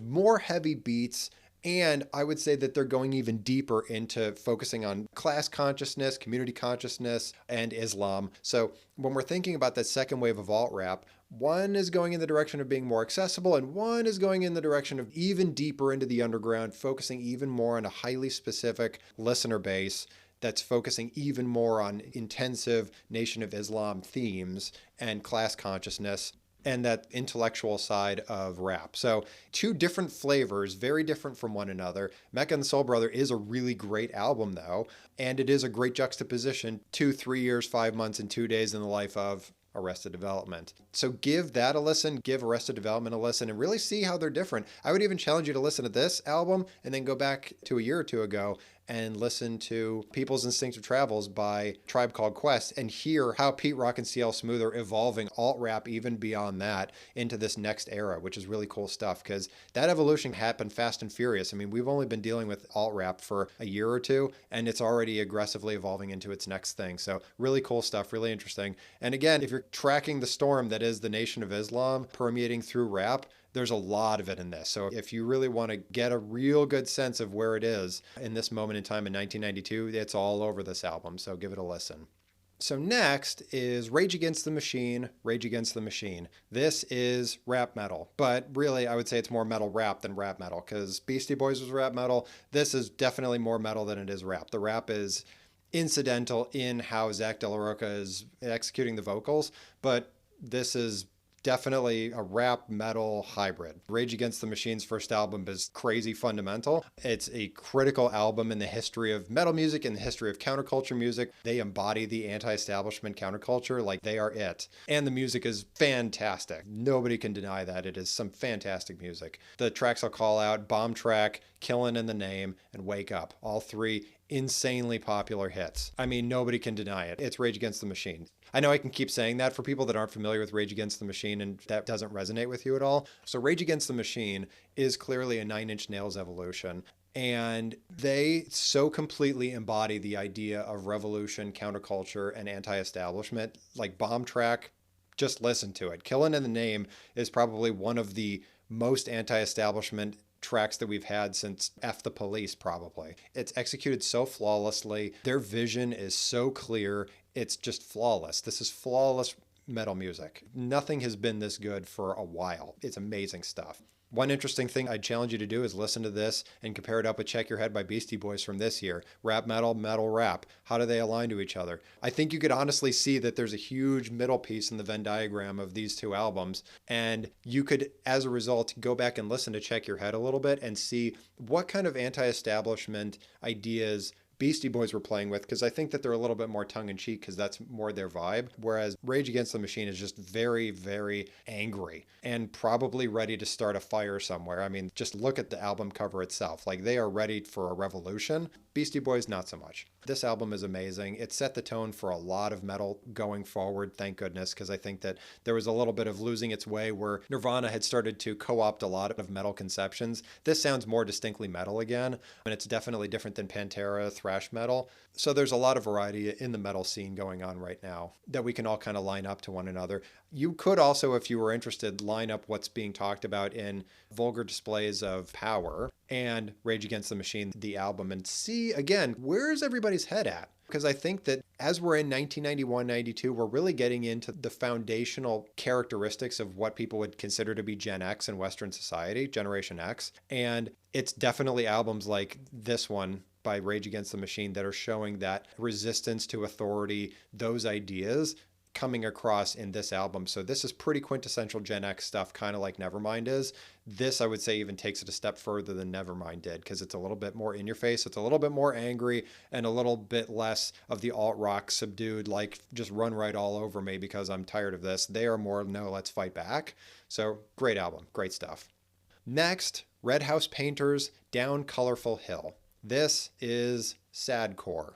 more heavy beats. And I would say that they're going even deeper into focusing on class consciousness, community consciousness, and Islam. So when we're thinking about that second wave of alt rap, one is going in the direction of being more accessible, and one is going in the direction of even deeper into the underground, focusing even more on a highly specific listener base that's focusing even more on intensive Nation of Islam themes and class consciousness and that intellectual side of rap. So two different flavors, very different from one another. Mecca and the Soul Brother is a really great album though, and it is a great juxtaposition to 3 years, 5 months, and 2 days in the life of Arrested Development. So give that a listen, give Arrested Development a listen, and really see how they're different. I would even challenge you to listen to this album and then go back to a year or two ago and listen to People's Instinctive Travels by Tribe Called Quest and hear how Pete Rock and CL Smooth are evolving alt rap even beyond that into this next era, which is really cool stuff because that evolution happened fast and furious. I mean, we've only been dealing with alt rap for a year or two and it's already aggressively evolving into its next thing. So really cool stuff, really interesting. And again, if you're tracking the storm that is the Nation of Islam permeating through rap, there's a lot of it in this. So if you really want to get a real good sense of where it is in this moment in time in 1992, it's all over this album. So give it a listen. So next is Rage Against the Machine, Rage Against the Machine. This is rap metal, but really I would say it's more metal rap than rap metal because Beastie Boys was rap metal. This is definitely more metal than it is rap. The rap is incidental in how Zach De La Rocha is executing the vocals, but This is definitely a rap metal hybrid. Rage Against the Machine's first album is crazy fundamental. It's a critical album in the history of metal music, in the history of counterculture music. They embody the anti-establishment counterculture like they are it. And the music is fantastic. Nobody can deny that. It is some fantastic music. The tracks I'll call out: Bomb Track, Killin' in the Name, and Wake Up. All three insanely popular hits. I mean, nobody can deny it. It's Rage Against the Machine. I know I can keep saying that for people that aren't familiar with Rage Against the Machine and that doesn't resonate with you at all. So Rage Against the Machine is clearly a Nine Inch Nails evolution. And they so completely embody the idea of revolution, counterculture, and anti-establishment. Like Bomb Track, just listen to it. Killin' in the Name is probably one of the most anti-establishment tracks that we've had since F the Police, probably. It's executed so flawlessly. Their vision is so clear. It's just flawless. This is flawless metal music. Nothing has been this good for a while. It's amazing stuff. One interesting thing I'd challenge you to do is listen to this and compare it up with Check Your Head by Beastie Boys from this year. Rap metal, metal rap. How do they align to each other? I think you could honestly see that there's a huge middle piece in the Venn diagram of these two albums. And you could, as a result, go back and listen to Check Your Head a little bit and see what kind of anti-establishment ideas Beastie Boys were playing with, because I think that they're a little bit more tongue-in-cheek because that's more their vibe, whereas Rage Against the Machine is just very, very angry and probably ready to start a fire somewhere. I mean, just look at the album cover itself. Like, they are ready for a revolution. Beastie Boys, not so much. This album is amazing. It set the tone for a lot of metal going forward, thank goodness, because I think that there was a little bit of losing its way where Nirvana had started to co-opt a lot of metal conceptions. This sounds more distinctly metal again, and it's definitely different than Pantera, thrash metal. So there's a lot of variety in the metal scene going on right now that we can all kind of line up to one another. You could also, if you were interested, line up what's being talked about in Vulgar Displays of Power and Rage Against the Machine, the album, and see, again, where's everybody's head at? Because I think that as we're in 1991, 92, we're really getting into the foundational characteristics of what people would consider to be Gen X in Western society, Generation X. And it's definitely albums like this one by Rage Against the Machine that are showing that resistance to authority, those ideas coming across in this album. So this is pretty quintessential Gen X stuff, kind of like Nevermind is. This, I would say, even takes it a step further than Nevermind did, because it's a little bit more in your face. It's a little bit more angry and a little bit less of the alt-rock subdued, like just run right all over me because I'm tired of this. They are more, no, let's fight back. So great album, great stuff. Next, Red House Painters, Down Colorful Hill. This is sadcore.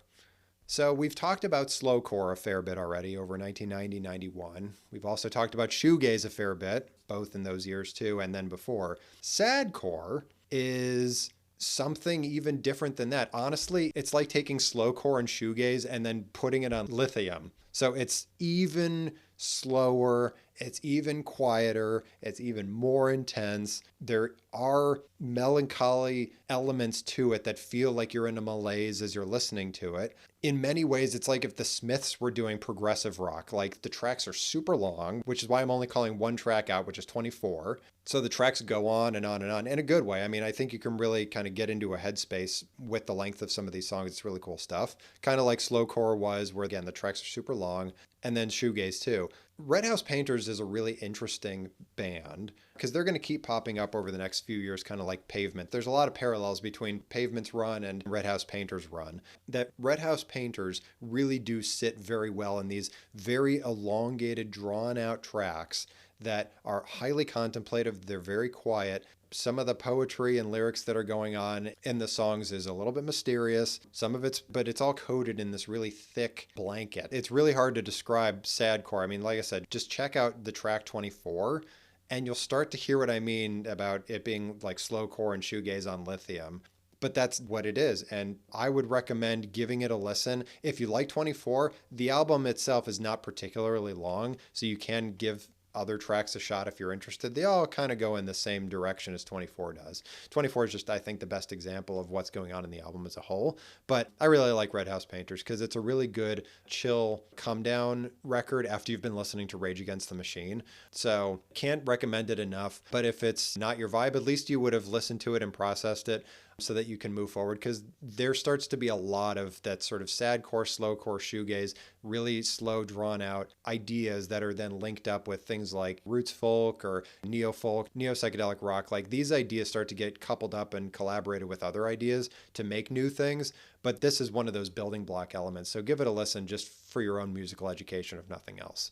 So we've talked about slowcore a fair bit already over 1990-91. We've also talked about shoegaze a fair bit, both in those years too, and then before. Sadcore is something even different than that. Honestly, it's like taking slowcore and shoegaze and then putting it on lithium. So it's even slower, it's even quieter, it's even more intense. There are melancholy elements to it that feel like you're in a malaise as you're listening to it. In many ways, it's like if the Smiths were doing progressive rock. Like, the tracks are super long, which is why I'm only calling one track out, which is 24. So the tracks go on and on and on in a good way. I mean, I think you can really kind of get into a headspace with the length of some of these songs. It's really cool stuff. Kind of like slowcore was, where again, the tracks are super long, and then shoegaze too. Red House Painters is a really interesting band because they're going to keep popping up over the next few years, kind of like Pavement. There's a lot of parallels between Pavement's run and Red House Painters' run. That Red House Painters really do sit very well in these very elongated, drawn-out tracks that are highly contemplative. They're very quiet. Some of the poetry and lyrics that are going on in the songs is a little bit mysterious. Some of but it's all coated in this really thick blanket. It's really hard to describe sadcore. I mean, like I said, just check out the track 24 and you'll start to hear what I mean about it being like slowcore and shoegaze on lithium. But that's what it is. And I would recommend giving it a listen. If you like 24, the album itself is not particularly long, so you can give other tracks a shot if you're interested. They all kind of go in the same direction as 24 does. 24 is just, I think, the best example of what's going on in the album as a whole. But I really like Red House Painters because it's a really good, chill, come down record after you've been listening to Rage Against the Machine. So can't recommend it enough. But if it's not your vibe, at least you would have listened to it and processed it. so that you can move forward, because there starts to be a lot of that sort of sadcore, slowcore, shoegaze, really slow, drawn out ideas that are then linked up with things like roots folk or neo folk, neo psychedelic rock. Like these ideas start to get coupled up and collaborated with other ideas to make new things. But this is one of those building block elements. So give it a listen just for your own musical education, if nothing else.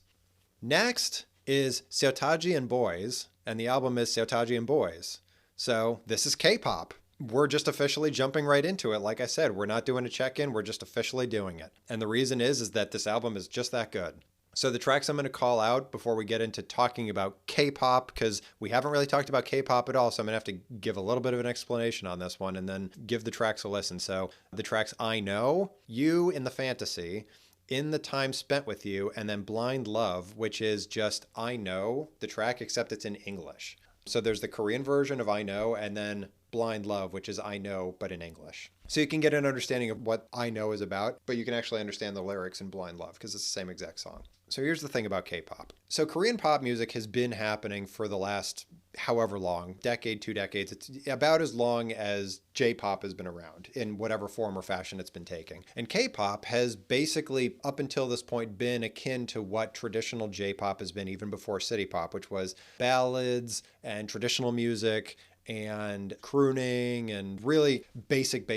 Next is Seotaji and Boys, and the album is Seotaji and Boys. So this is K-pop. We're just officially jumping right into it. Like I said, we're not doing a check-in, we're just officially doing it. And the reason is that this album is just that good. So the tracks I'm going to call out before we get into talking about K-pop, because we haven't really talked about K-pop at all, so I'm going to have to give a little bit of an explanation on this one and then give the tracks a listen. So the tracks I Know, You in the Fantasy, In the Time Spent With You, and then Blind Love, which is just I Know, the track, except it's in English. So there's the Korean version of I Know, and then Blind Love, which is I Know, but in English. So you can get an understanding of what I Know is about, but you can actually understand the lyrics in Blind Love, because it's the same exact song. So here's the thing about K-pop. So Korean pop music has been happening for the last however long, decade, 2 decades. It's about as long as J-pop has been around in whatever form or fashion it's been taking. And K-pop has basically, up until this point, been akin to what traditional J-pop has been even before city pop, which was ballads and traditional music and crooning and really basic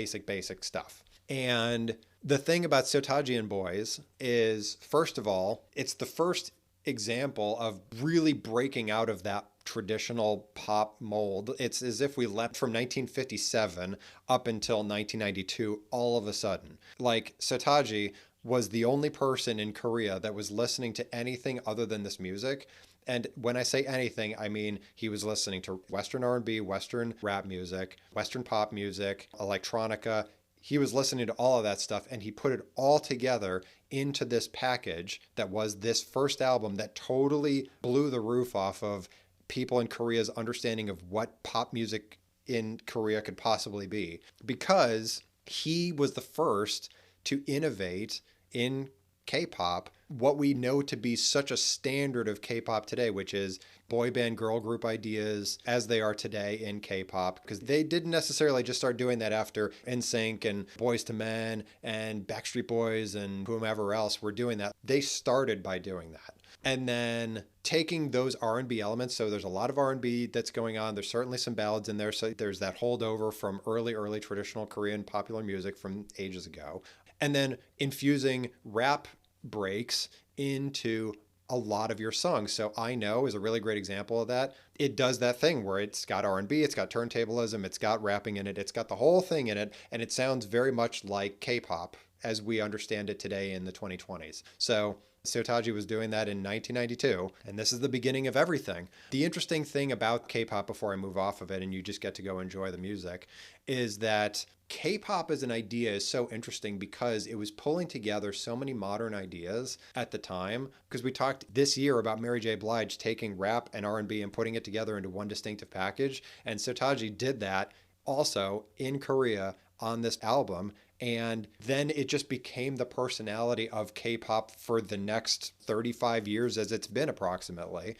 stuff. And the thing about Seotaji and Boys is, first of all, it's the first example of really breaking out of that traditional pop mold. It's as if we leapt from 1957 up until 1992 all of a sudden. Like, Seotaji was the only person in Korea that was listening to anything other than this music. And when I say anything, I mean he was listening to Western R&B, Western rap music, Western pop music, electronica. He was listening to all of that stuff, and he put it all together into this package that was this first album that totally blew the roof off of people in Korea's understanding of what pop music in Korea could possibly be, because he was the first to innovate in K-pop what we know to be such a standard of K-pop today, which is boy band girl group ideas as they are today in K-pop, because they didn't necessarily just start doing that after NSYNC and Boyz II Men and Backstreet Boys and whomever else were doing that. They started by doing that. And then taking those R&B elements, so there's a lot of R&B that's going on. There's certainly some ballads in there. So there's that holdover from early traditional Korean popular music from ages ago. And then infusing rap breaks into a lot of your songs. So I Know is a really great example of that. It does that thing where it's got R&B, it's got turntablism, it's got rapping in it, it's got the whole thing in it, and it sounds very much like K-pop as we understand it today in the 2020s. So Seotaji was doing that in 1992, and this is the beginning of everything. The interesting thing about K-pop, before I move off of it and you just get to go enjoy the music, is that K-pop as an idea is so interesting because it was pulling together so many modern ideas at the time. Because we talked this year about Mary J. Blige taking rap and R&B and putting it together into one distinctive package, and Seotaji did that also in Korea on this album. And then it just became the personality of K-pop for the next 35 years, as it's been approximately.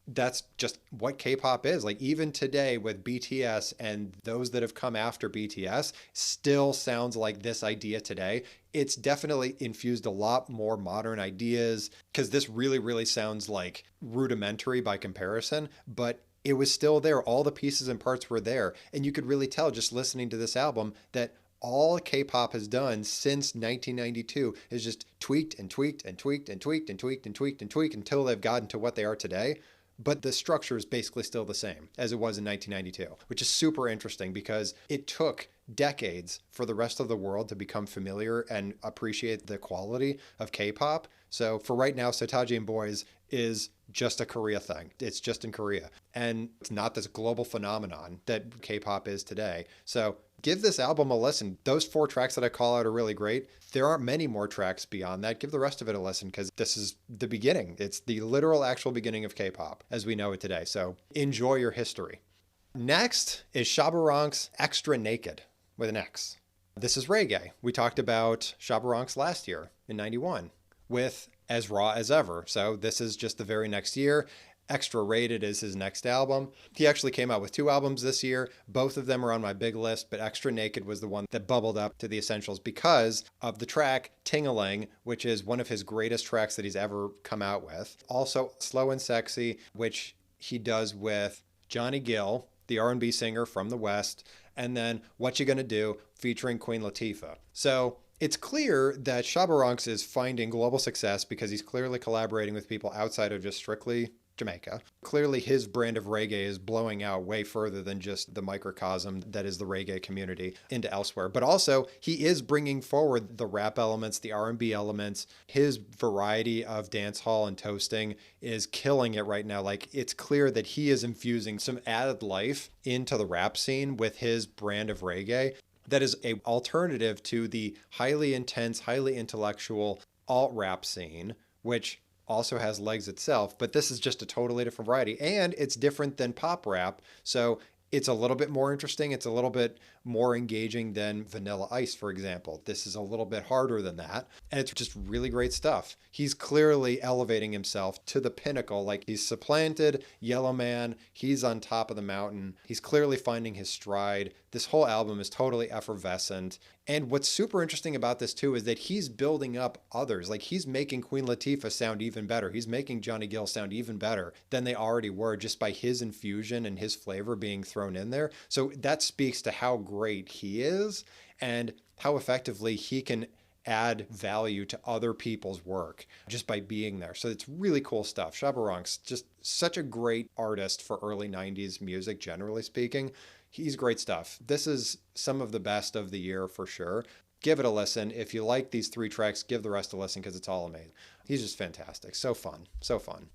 That's just what K-pop is. Like, even today with BTS and those that have come after BTS still sounds like this idea today. It's definitely infused a lot more modern ideas, because this really sounds like rudimentary by comparison, but it was still there. All the pieces and parts were there. And you could really tell just listening to this album that all K-pop has done since 1992 is just tweaked until they've gotten to what they are today. But the structure is basically still the same as it was in 1992, which is super interesting because it took decades for the rest of the world to become familiar and appreciate the quality of K-pop. So for right now, Seotaji and Boys is just a Korea thing. It's just in Korea. And it's not this global phenomenon that K-pop is today. So give this album a listen. Those 4 tracks that I call out are really great. There aren't many more tracks beyond that. Give the rest of it a listen, because this is the beginning. It's the literal actual beginning of K-pop as we know it today. So enjoy your history. Next is Shabaronk's Extra Naked with an X. This is reggae. We talked about Shabaronk's last year in 91 with As Raw as Ever. So this is just the very next year. Extra Rated is his next album. He actually came out with 2 albums this year. Both of them are on my big list, but Extra Naked was the one that bubbled up to the essentials because of the track Ting-a-Ling, which is one of his greatest tracks that he's ever come out with. Also Slow and Sexy, which he does with Johnny Gill, the R&B singer from the West, and then What You Gonna Do featuring Queen Latifah. So it's clear that Shabba Ranks is finding global success because he's clearly collaborating with people outside of just strictly Jamaica. Clearly his brand of reggae is blowing out way further than just the microcosm that is the reggae community into elsewhere. But also he is bringing forward the rap elements, the R&B elements. His variety of dancehall and toasting is killing it right now. Like, it's clear that he is infusing some added life into the rap scene with his brand of reggae that is an alternative to the highly intense, highly intellectual alt-rap scene, which also has legs itself, but this is just a totally different variety, and it's different than pop rap, so it's a little bit more interesting. It's a little bit more engaging than Vanilla Ice, for example. This is a little bit harder than that, and it's just really great stuff. He's clearly elevating himself to the pinnacle. Like, he's supplanted Yellow Man. He's on top of the mountain. He's clearly finding his stride. This whole album is totally effervescent. And what's super interesting about this too is that he's building up others. Like, he's making Queen Latifah sound even better. He's making Johnny Gill sound even better than they already were just by his infusion and his flavor being thrown in there. So that speaks to how great he is and how effectively he can add value to other people's work just by being there. So it's really cool stuff. Shabba Ranks, just such a great artist for early 90s music, generally speaking. He's great stuff. This is some of the best of the year for sure. Give it a listen. If you like these 3 tracks, give the rest a listen because it's all amazing. He's just fantastic. So fun. So fun.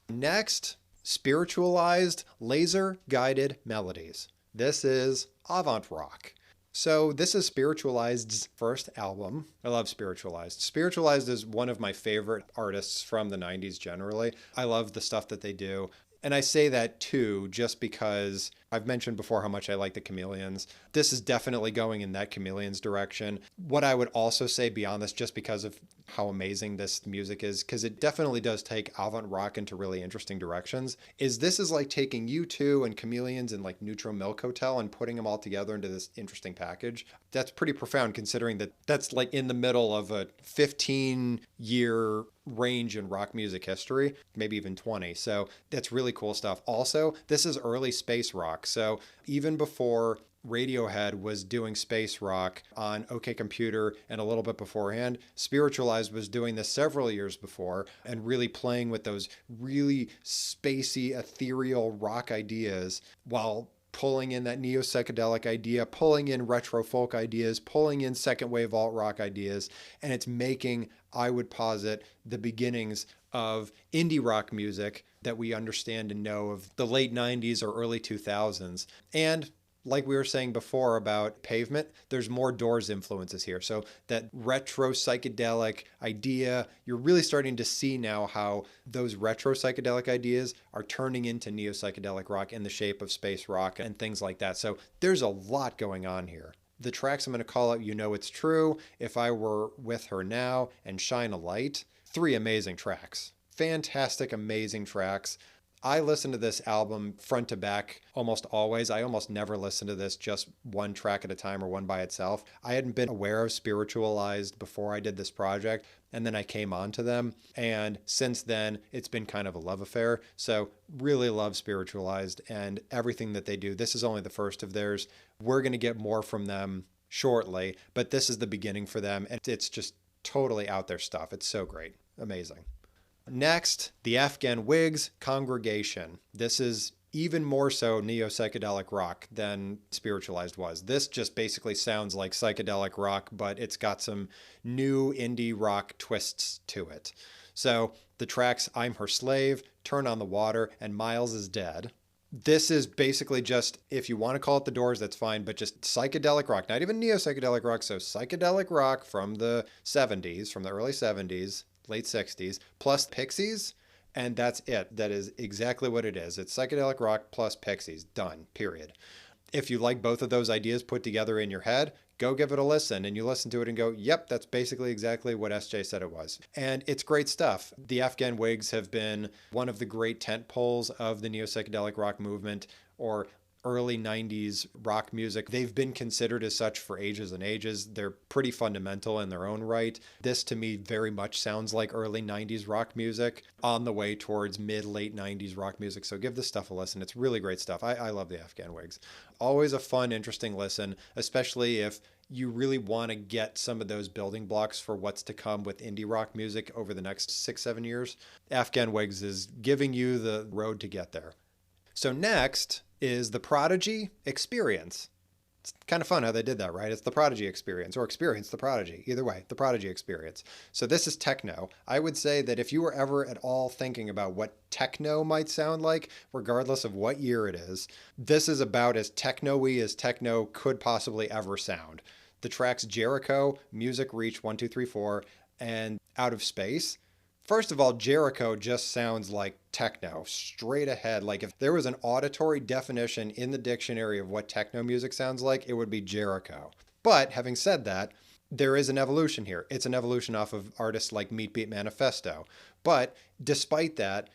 Next, Spiritualized Laser Guided Melodies. This is avant rock. So this is Spiritualized's first album. I love Spiritualized. Spiritualized is one of my favorite artists from the 90s generally. I love the stuff that they do. And I say that too, just because I've mentioned before how much I like the Chameleons. This is definitely going in that Chameleons direction. What I would also say beyond this, just because of how amazing this music is, because it definitely does take avant rock into really interesting directions, is this is like taking U2 and Chameleons and like Neutral Milk Hotel and putting them all together into this interesting package. That's pretty profound considering that that's like in the middle of a 15-year range in rock music history, maybe even 20. So that's really cool stuff. Also, this is early space rock. So even before Radiohead was doing space rock on OK Computer and a little bit beforehand, Spiritualized was doing this several years before and really playing with those really spacey, ethereal rock ideas while pulling in that neo-psychedelic idea, pulling in retro folk ideas, pulling in second wave alt rock ideas, and it's making, I would posit, the beginnings of indie rock music that we understand and know of the late 90s or early 2000s. And like we were saying before about Pavement, there's more Doors influences here. So that retro psychedelic idea, you're really starting to see now how those retro psychedelic ideas are turning into neo-psychedelic rock in the shape of space rock and things like that. So there's a lot going on here. The tracks I'm going to call out, You Know It's True, If I Were With Her Now, and Shine a Light. 3 amazing tracks. Fantastic, amazing tracks. I listen to this album front to back almost always. I almost never listen to this just one track at a time or one by itself. I hadn't been aware of Spiritualized before I did this project, and then I came onto them. And since then, it's been kind of a love affair. So really love Spiritualized and everything that they do. This is only the first of theirs. We're going to get more from them shortly, but this is the beginning for them. And it's just totally out there stuff. It's so great. Amazing. Next, the Afghan Whigs, Congregation. This is even more so neo-psychedelic rock than Spiritualized was. This just basically sounds like psychedelic rock, but it's got some new indie rock twists to it. So the tracks I'm Her Slave, Turn on the Water, and Miles is Dead. This is basically just, if you want to call it the Doors, that's fine, but just psychedelic rock, not even neo-psychedelic rock, so psychedelic rock from the 70s, from the early 70s, late 60s, plus Pixies, and that's it. That is exactly what it is. It's psychedelic rock plus Pixies. Done. Period. If you like both of those ideas put together in your head, go give it a listen. And you listen to it and go, yep, that's basically exactly what SJ said it was. And it's great stuff. The Afghan Wigs have been one of the great tent poles of the neo-psychedelic rock movement, or early 90s rock music. They've been considered as such for ages and ages. They're pretty fundamental in their own right. This to me very much sounds like early 90s rock music on the way towards late 90s rock music. So give this stuff a listen. It's really great stuff. I love the Afghan Wigs. Always a fun, interesting listen, especially if you really want to get some of those building blocks for what's to come with indie rock music over the next 6-7 years. Afghan Wigs is giving you the road to get there. So next is the Prodigy Experience. It's kind of fun how they did that, right? It's the Prodigy Experience, or Experience the Prodigy. Either way, the Prodigy Experience. So this is techno. I would say that if you were ever at all thinking about what techno might sound like, regardless of what year it is, this is about as techno-y as techno could possibly ever sound. The tracks Jericho, Music Reach 1, 2, 3, 4, and Out of Space. First of all, Jericho just sounds like techno, straight ahead. Like if there was an auditory definition in the dictionary of what techno music sounds like, it would be Jericho. But having said that, there is an evolution here. It's an evolution off of artists like Meat Beat Manifesto. But despite that,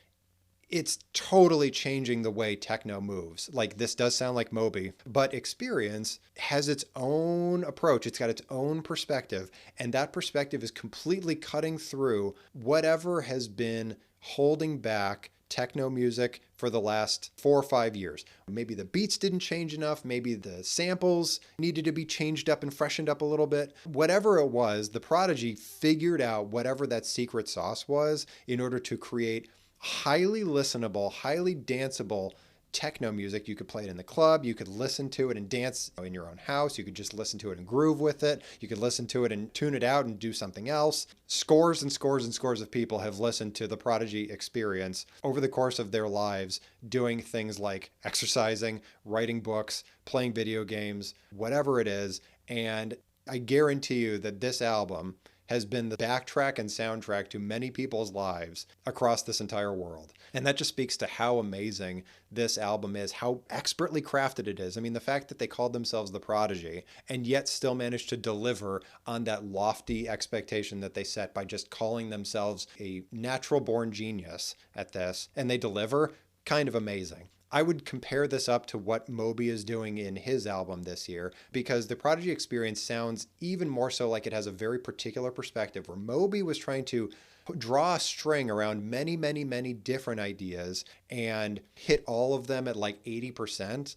it's totally changing the way techno moves. Like this does sound like Moby, but Experience has its own approach. It's got its own perspective, and that perspective is completely cutting through whatever has been holding back techno music for the last 4 or 5 years. Maybe the beats didn't change enough. Maybe the samples needed to be changed up and freshened up a little bit. Whatever it was, the Prodigy figured out whatever that secret sauce was in order to create highly listenable, highly danceable techno music. You could play it in the club. You could listen to it and dance in your own house. You could just listen to it and groove with it. You could listen to it and tune it out and do something else. Scores and scores and scores of people have listened to the Prodigy Experience over the course of their lives, doing things like exercising, writing books, playing video games, whatever it is. And I guarantee you that this album has been the backtrack and soundtrack to many people's lives across this entire world. And that just speaks to how amazing this album is, how expertly crafted it is. I mean, the fact that they called themselves the Prodigy and yet still managed to deliver on that lofty expectation that they set by just calling themselves a natural born genius at this, and they deliver, kind of amazing. I would compare this up to what Moby is doing in his album this year, because the Prodigy Experience sounds even more so like it has a very particular perspective, where Moby was trying to draw a string around many, many, many different ideas and hit all of them at like 80%.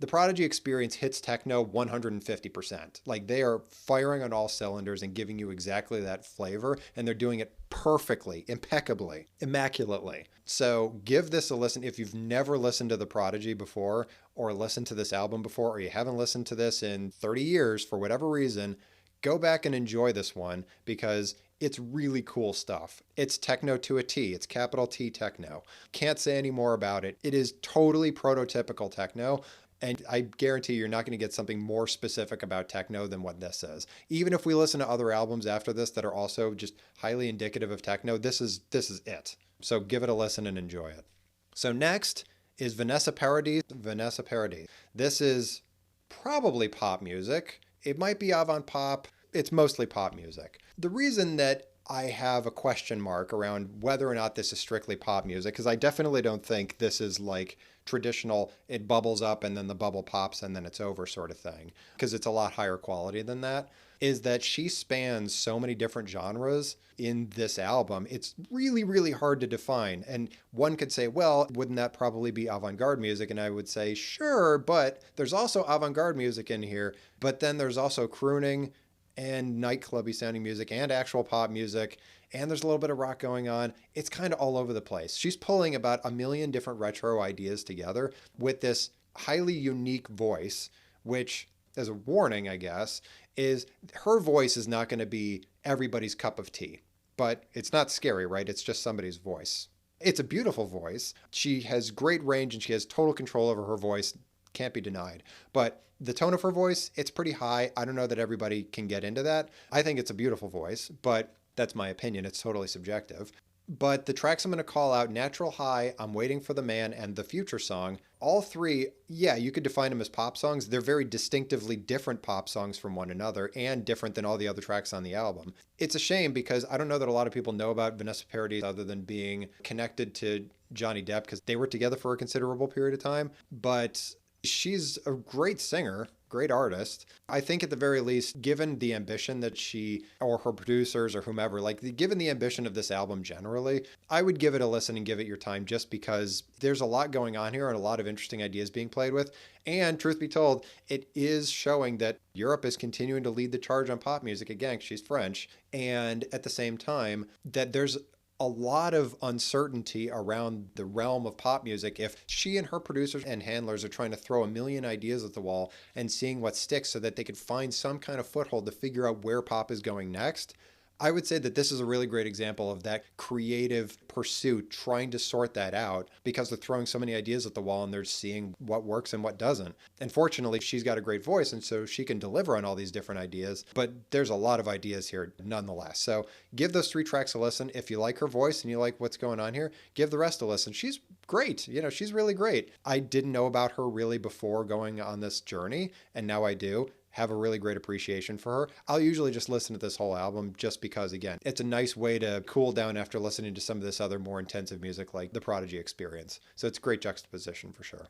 The Prodigy Experience hits techno 150%. Like they are firing on all cylinders and giving you exactly that flavor, and they're doing it perfectly, impeccably, immaculately. So give this a listen. If you've never listened to the Prodigy before, or listened to this album before, or you haven't listened to this in 30 years for whatever reason, go back and enjoy this one, because it's really cool stuff. It's techno to a T. It's capital T techno. Can't say any more about it. It is totally prototypical techno. And I guarantee you're not going to get something more specific about techno than what this is. Even if we listen to other albums after this that are also just highly indicative of techno, this is it. So give it a listen and enjoy it. So next is Vanessa Paradis. Vanessa Paradis. This is probably pop music. It might be avant pop. It's mostly pop music. The reason that I have a question mark around whether or not this is strictly pop music, because I definitely don't think this is like traditional, it bubbles up and then the bubble pops and then it's over sort of thing, because it's a lot higher quality than that, is that she spans so many different genres in this album. It's really, really hard to define. And one could say, well, wouldn't that probably be avant-garde music? And I would say, sure, but there's also avant-garde music in here, but then there's also crooning and nightclubby sounding music and actual pop music, and there's a little bit of rock going on. It's kind of all over the place. She's pulling about a million different retro ideas together with this highly unique voice, which, as a warning, I guess, is her voice is not going to be everybody's cup of tea. But it's not scary, right? It's just somebody's voice. It's a beautiful voice. She has great range and she has total control over her voice. Can't be denied. But the tone of her voice, it's pretty high. I don't know that everybody can get into that. I think it's a beautiful voice, but that's my opinion. It's totally subjective. But the tracks I'm going to call out, Natural High, I'm Waiting for the Man, and The Future Song, all three, yeah, you could define them as pop songs. They're very distinctively different pop songs from one another and different than all the other tracks on the album. It's a shame because I don't know that a lot of people know about Vanessa Paradis other than being connected to Johnny Depp because they were together for a considerable period of time. But she's a great singer, great artist. I think at the very least, given the ambition that she or her producers or whomever, like given the ambition of this album generally, I would give it a listen and give it your time just because there's a lot going on here and a lot of interesting ideas being played with. And truth be told, it is showing that Europe is continuing to lead the charge on pop music again, 'cause she's French. And at the same time, that there's a lot of uncertainty around the realm of pop music if she and her producers and handlers are trying to throw a million ideas at the wall and seeing what sticks so that they could find some kind of foothold to figure out where pop is going next. I would say that this is a really great example of that creative pursuit, trying to sort that out because they're throwing so many ideas at the wall and they're seeing what works and what doesn't. And fortunately, she's got a great voice, and so she can deliver on all these different ideas. But there's a lot of ideas here nonetheless. So give those three tracks a listen. If you like her voice and you like what's going on here, give the rest a listen. She's great. She's really great. I didn't know about her really before going on this journey, and now I do. Have a really great appreciation for her. I'll usually just listen to this whole album just because, again, it's a nice way to cool down after listening to some of this other more intensive music like the Prodigy Experience. So it's a great juxtaposition for sure.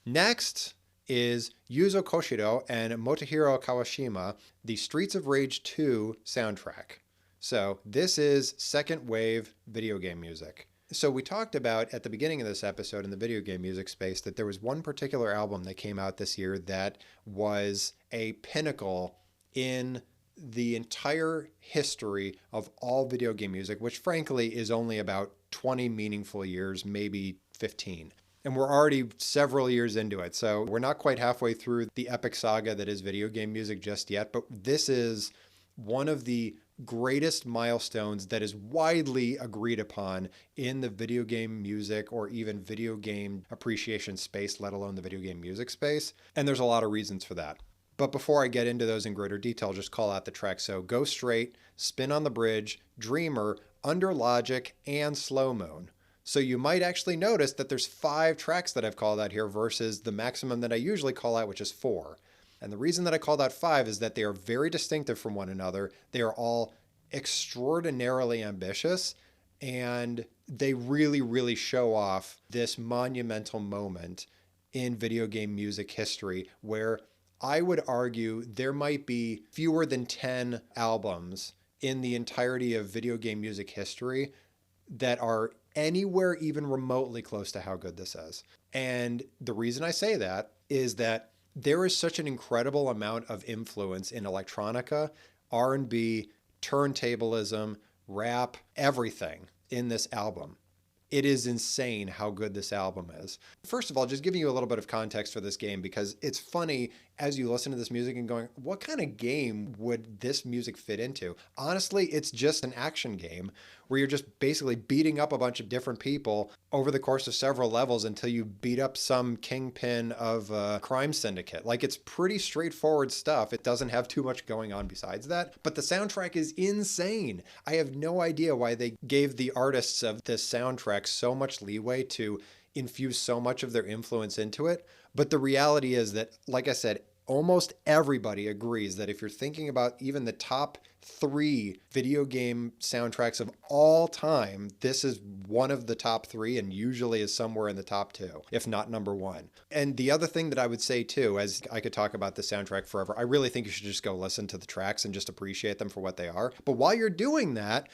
Next is Yuzo Koshiro and Motohiro Kawashima, the Streets of Rage 2 soundtrack. So this is second wave video game music. So we talked about at the beginning of this episode in the video game music space that there was one particular album that came out this year that was a pinnacle in the entire history of all video game music, which frankly is only about 20 meaningful years, maybe 15. And we're already several years into it. So we're not quite halfway through the epic saga that is video game music just yet, but this is one of the greatest milestones that is widely agreed upon in the video game music or even video game appreciation space, let alone the video game music space. And there's a lot of reasons for that. But before I get into those in greater detail, just call out the tracks. So Go Straight, Spin on the Bridge, Dreamer, Under Logic, and Slow Moon. So you might actually notice that there's 5 tracks that I've called out here versus the maximum that I usually call out, which is 4. And the reason that I call that 5 is that they are very distinctive from one another. They are all extraordinarily ambitious, and they really, really show off this monumental moment in video game music history where I would argue there might be fewer than 10 albums in the entirety of video game music history that are anywhere even remotely close to how good this is. And the reason I say that is that there is such an incredible amount of influence in electronica, R&B, turntablism, rap, everything in this album. It is insane how good this album is. First of all, just giving you a little bit of context for this game, because it's funny as you listen to this music and going, what kind of game would this music fit into? Honestly, it's just an action game where you're just basically beating up a bunch of different people over the course of several levels until you beat up some kingpin of a crime syndicate. Like, it's pretty straightforward stuff. It doesn't have too much going on besides that, but the soundtrack is insane. I have no idea why they gave the artists of this soundtrack so much leeway to infuse so much of their influence into it. But the reality is that, like I said, almost everybody agrees that if you're thinking about even the top 3 video game soundtracks of all time, this is one of the top 3 and usually is somewhere in the top 2, if not number 1. And the other thing that I would say too, as I could talk about the soundtrack forever, I really think you should just go listen to the tracks and just appreciate them for what they are. But while you're doing that,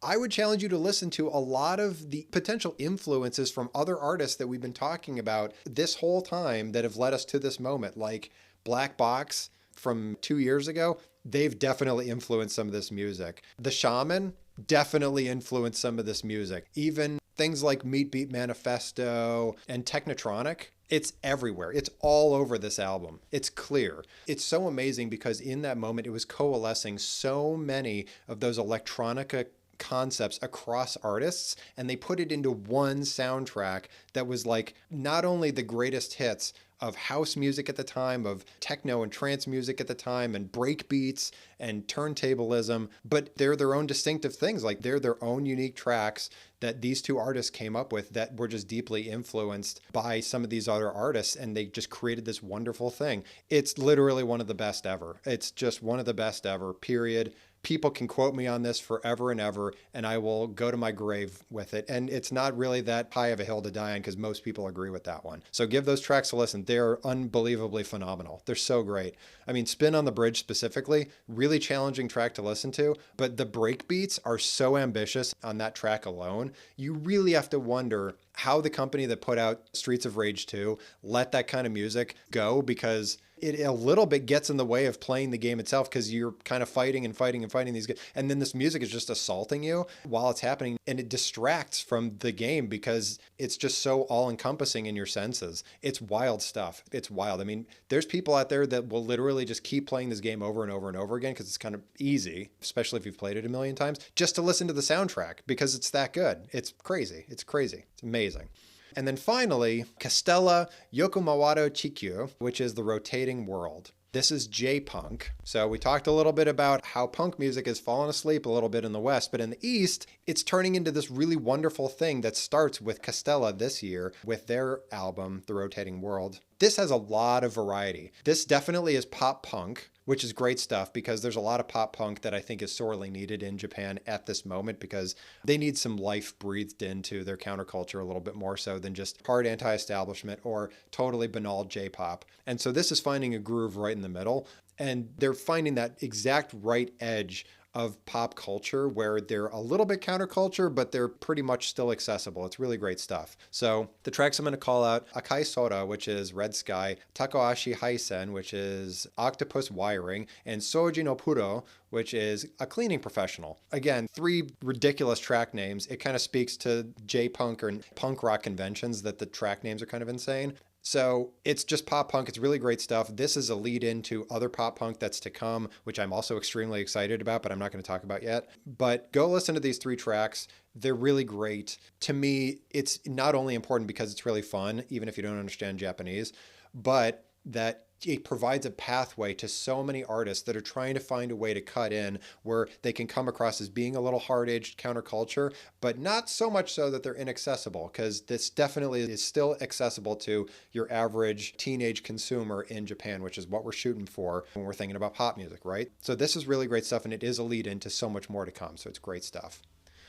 I would challenge you to listen to a lot of the potential influences from other artists that we've been talking about this whole time that have led us to this moment, like Black Box from 2 years ago. They've definitely influenced some of this music. The Shaman definitely influenced some of this music. Even things like Meat Beat Manifesto and Technotronic, it's everywhere. It's all over this album. It's clear. It's so amazing because in that moment, it was coalescing so many of those electronica concepts across artists, and they put it into one soundtrack that was like not only the greatest hits of house music at the time, of techno and trance music at the time, and break beats and turntablism, but they're their own distinctive things. Like they're their own unique tracks that these two artists came up with that were just deeply influenced by some of these other artists, and they just created this wonderful thing. It's literally one of the best ever. It's just one of the best ever, period. People can quote me on this forever and ever, and I will go to my grave with it. And it's not really that high of a hill to die on because most people agree with that one. So give those tracks a listen. They're unbelievably phenomenal. They're so great. I mean, Spin on the Bridge specifically, really challenging track to listen to, but the break beats are so ambitious on that track alone. You really have to wonder how the company that put out Streets of Rage 2 let that kind of music go, because it a little bit gets in the way of playing the game itself, because you're kind of fighting and fighting and fighting these guys. And then this music is just assaulting you while it's happening, and it distracts from the game because it's just so all encompassing in your senses. It's wild stuff. It's wild. I mean, there's people out there that will literally just keep playing this game over and over and over again because it's kind of easy, especially if you've played it a million times, just to listen to the soundtrack because it's that good. It's crazy. It's crazy. It's amazing. And then finally, Castella Yokumawado Chikyu, which is the rotating world. This is J-punk. So we talked a little bit about how punk music has fallen asleep a little bit in the West, but in the East, it's turning into this really wonderful thing that starts with Castella this year with their album, The Rotating World. This has a lot of variety. This definitely is pop punk, which is great stuff because there's a lot of pop punk that I think is sorely needed in Japan at this moment because they need some life breathed into their counterculture a little bit more so than just hard anti-establishment or totally banal J-pop. And so this is finding a groove right in the middle, and they're finding that exact right edge of pop culture where they're a little bit counterculture, but they're pretty much still accessible. It's really great stuff. So the tracks I'm going to call out: Akai Sora, which is Red Sky; Takahashi Haisen, which is Octopus Wiring; and Soji no Puro, which is a cleaning professional. Again, three ridiculous track names. It kind of speaks to J-punk or punk rock conventions that the track names are kind of insane. So it's just pop punk. It's really great stuff. This is a lead into other pop punk that's to come, which I'm also extremely excited about, but I'm not going to talk about yet. But go listen to these three tracks. They're really great. To me, it's not only important because it's really fun, even if you don't understand Japanese, but that it provides a pathway to so many artists that are trying to find a way to cut in where they can come across as being a little hard-edged counterculture, but not so much so that they're inaccessible, because this definitely is still accessible to your average teenage consumer in Japan, which is what we're shooting for when we're thinking about pop music, right? So this is really great stuff, and it is a lead into so much more to come, so it's great stuff.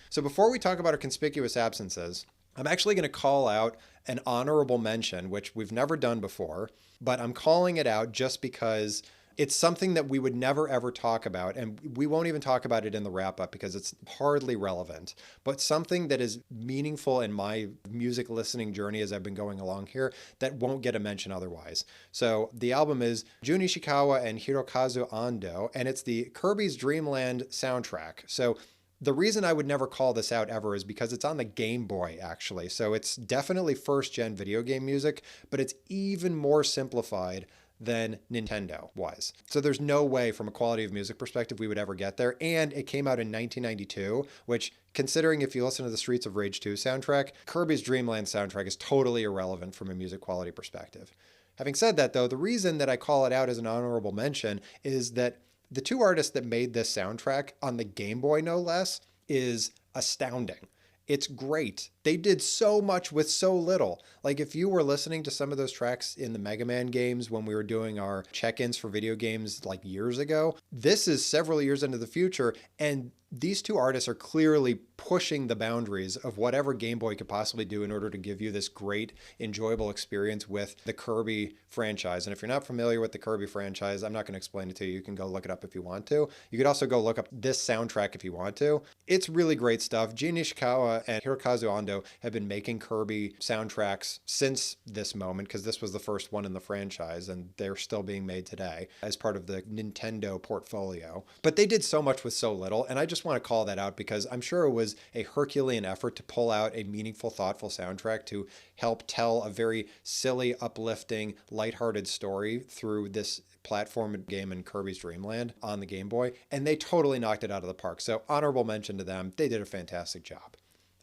So before we talk about our conspicuous absences, I'm actually going to call out an honorable mention, which we've never done before, but I'm calling it out just because it's something that we would never ever talk about, and we won't even talk about it in the wrap-up because it's hardly relevant, but something that is meaningful in my music listening journey as I've been going along here that won't get a mention otherwise. So the album is Jun Ishikawa and Hirokazu Ando, and it's the Kirby's Dream Land soundtrack. So the reason I would never call this out ever is because it's on the Game Boy, actually. So it's definitely first-gen video game music, but it's even more simplified than Nintendo was. So there's no way from a quality of music perspective we would ever get there. And it came out in 1992, which, considering if you listen to the Streets of Rage 2 soundtrack, Kirby's Dream Land soundtrack is totally irrelevant from a music quality perspective. Having said that, though, the reason that I call it out as an honorable mention is that the two artists that made this soundtrack on the Game Boy, no less, is astounding. It's great. They did so much with so little. Like if you were listening to some of those tracks in the Mega Man games when we were doing our check-ins for video games like years ago, this is several years into the future, and these two artists are clearly pushing the boundaries of whatever Game Boy could possibly do in order to give you this great, enjoyable experience with the Kirby franchise. And if you're not familiar with the Kirby franchise, I'm not going to explain it to you. You can go look it up if you want to. You could also go look up this soundtrack if you want to. It's really great stuff. Jun Ishikawa and Hirokazu Ando have been making Kirby soundtracks since this moment, because this was the first one in the franchise, and they're still being made today as part of the Nintendo portfolio. But they did so much with so little, and I just want to call that out because I'm sure it was a Herculean effort to pull out a meaningful, thoughtful soundtrack to help tell a very silly, uplifting, lighthearted story through this platform game in Kirby's Dream Land on the Game Boy, and they totally knocked it out of the park. So honorable mention to them. They did a fantastic job.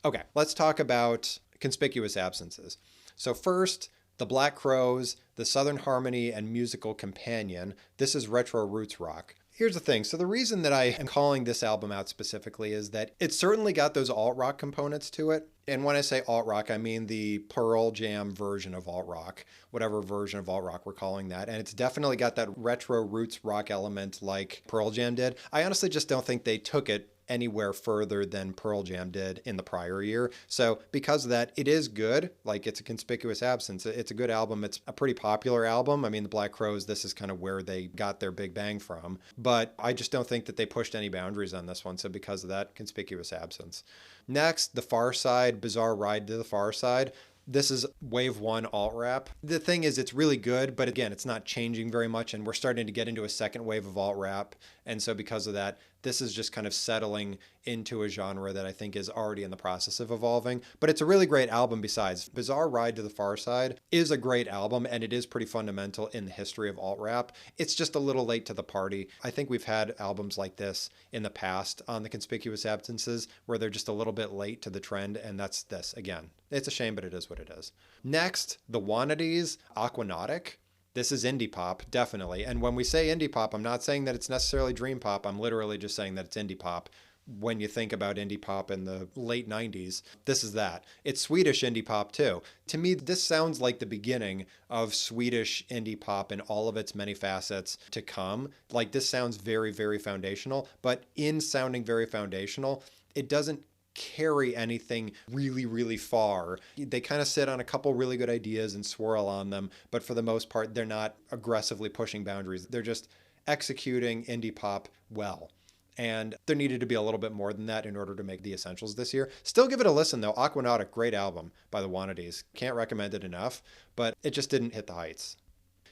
Okay, let's talk about conspicuous absences. So first, the Black Crowes, the Southern Harmony and Musical Companion. This is retro roots rock. Here's the thing. So the reason that I am calling this album out specifically is that it's certainly got those alt-rock components to it. And when I say alt-rock, I mean the Pearl Jam version of alt-rock, whatever version of alt-rock we're calling that. And it's definitely got that retro roots rock element like Pearl Jam did. I honestly just don't think they took it anywhere further than Pearl Jam did in the prior year. So because of that, it is good. Like, it's a conspicuous absence. It's a good album. It's a pretty popular album. I mean, the Black Crowes, this is kind of where they got their big bang from. But I just don't think that they pushed any boundaries on this one. So because of that, conspicuous absence. Next, The Far Side, Bizarre Ride to the Far Side. This is wave one alt rap. The thing is, it's really good, but again, it's not changing very much, and we're starting to get into a second wave of alt rap. And so because of that, this is just kind of settling into a genre that I think is already in the process of evolving. But it's a really great album besides. Bizarre Ride to the Far Side is a great album, and it is pretty fundamental in the history of alt rap. It's just a little late to the party. I think we've had albums like this in the past on the conspicuous absences where they're just a little bit late to the trend, and that's this again. It's a shame, but it is what it is. Next, the Wannadies, Aquanautic. This is indie pop, definitely. And when we say indie pop, I'm not saying that it's necessarily dream pop. I'm literally just saying that it's indie pop. When you think about indie pop in the late 90s, this is that. It's Swedish indie pop too. To me, this sounds like the beginning of Swedish indie pop in all of its many facets to come. Like, this sounds very, very foundational, but in sounding very foundational, it doesn't carry anything really, really far. They kind of sit on a couple really good ideas and swirl on them, but for the most part, they're not aggressively pushing boundaries. They're just executing indie pop well. And there needed to be a little bit more than that in order to make the essentials this year. Still give it a listen though. Aquanautic, great album by the Wannadies. Can't recommend it enough, but it just didn't hit the heights.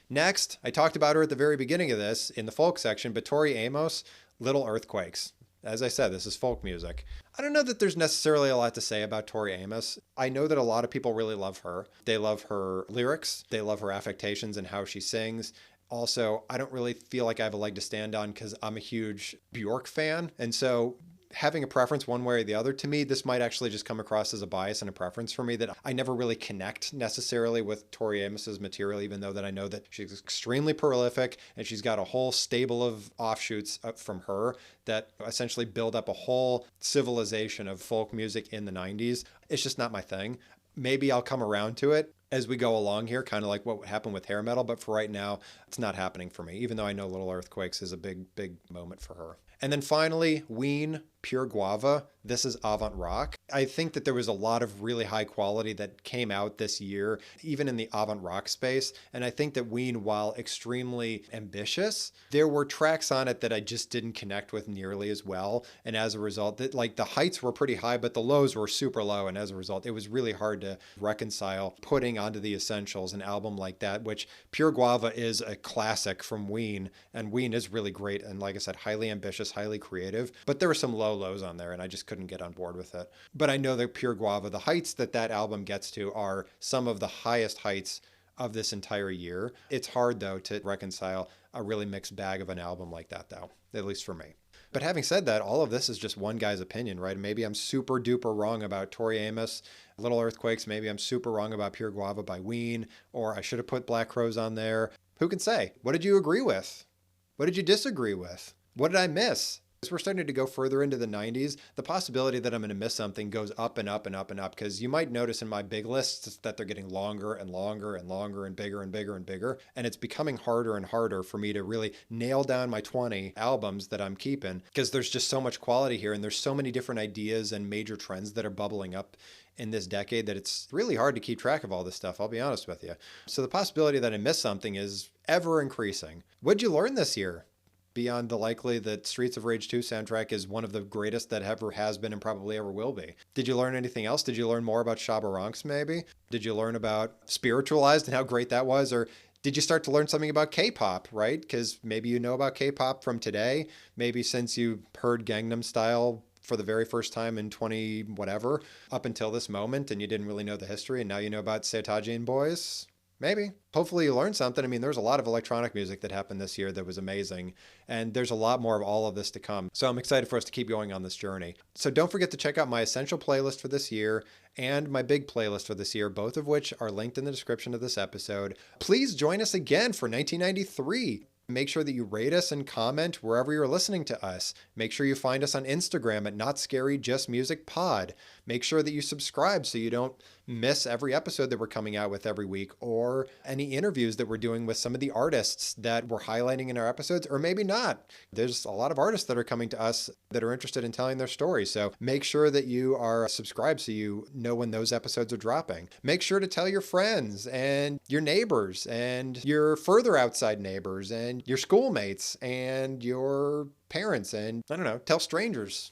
Next, I talked about her at the very beginning of this in the folk section, but Tori Amos, Little Earthquakes. As I said, this is folk music. I don't know that there's necessarily a lot to say about Tori Amos. I know that a lot of people really love her. They love her lyrics. They love her affectations and how she sings. Also, I don't really feel like I have a leg to stand on because I'm a huge Bjork fan. And so having a preference one way or the other, to me, this might actually just come across as a bias and a preference for me that I never really connect necessarily with Tori Amos's material, even though that I know that she's extremely prolific and she's got a whole stable of offshoots from her that essentially build up a whole civilization of folk music in the 90s. It's just not my thing. Maybe I'll come around to it as we go along here, kind of like what happened with hair metal, but for right now, it's not happening for me, even though I know Little Earthquakes is a big, big moment for her. And then finally, Ween, Pure Guava. This is avant rock. I think that there was a lot of really high quality that came out this year, even in the avant rock space. And I think that Ween, while extremely ambitious, there were tracks on it that I just didn't connect with nearly as well. And as a result, like the heights were pretty high, but the lows were super low. And as a result, it was really hard to reconcile putting onto the essentials an album like that, which Pure Guava is a classic from Ween. And Ween is really great. And like I said, highly ambitious, highly creative, but there were some lows on there and I just couldn't get on board with it. But I know that Pure Guava, the heights that that album gets to are some of the highest heights of this entire year. It's hard though to reconcile a really mixed bag of an album like that though, at least for me. But having said that, all of this is just one guy's opinion, right? Maybe I'm super duper wrong about Tori Amos, Little Earthquakes. Maybe I'm super wrong about Pure Guava by Ween, or I should have put Black Crowes on there. Who can say? What did you agree with? What did you disagree with? What did I miss? As we're starting to go further into the 90s, the possibility that I'm going to miss something goes up and up and up and up, because you might notice in my big lists that they're getting longer and longer and longer and bigger and bigger and bigger. And it's becoming harder and harder for me to really nail down my 20 albums that I'm keeping, because there's just so much quality here and there's so many different ideas and major trends that are bubbling up in this decade that it's really hard to keep track of all this stuff, I'll be honest with you. So the possibility that I miss something is ever increasing. What'd you learn this year? Beyond the likely that Streets of Rage 2 soundtrack is one of the greatest that ever has been and probably ever will be. Did you learn anything else? Did you learn more about Shabba Ranks maybe? Did you learn about Spiritualized and how great that was? Or did you start to learn something about K-pop, right? Because maybe you know about K-pop from today. Maybe since you heard Gangnam Style for the very first time in 20 whatever, up until this moment, and you didn't really know the history, and now you know about Seitajin Boys. Maybe. Hopefully you learned something. I mean, there's a lot of electronic music that happened this year that was amazing, and there's a lot more of all of this to come. So I'm excited for us to keep going on this journey. So don't forget to check out my essential playlist for this year and my big playlist for this year, both of which are linked in the description of this episode. Please join us again for 1993. Make sure that you rate us and comment wherever you're listening to us. Make sure you find us on Instagram at Not Scary Just Music Pod. Make sure that you subscribe so you don't miss every episode that we're coming out with every week, or any interviews that we're doing with some of the artists that we're highlighting in our episodes, or maybe not. There's a lot of artists that are coming to us that are interested in telling their story. So make sure that you are subscribed so you know when those episodes are dropping. Make sure to tell your friends and your neighbors and your further outside neighbors and your schoolmates and your parents, and I don't know, tell strangers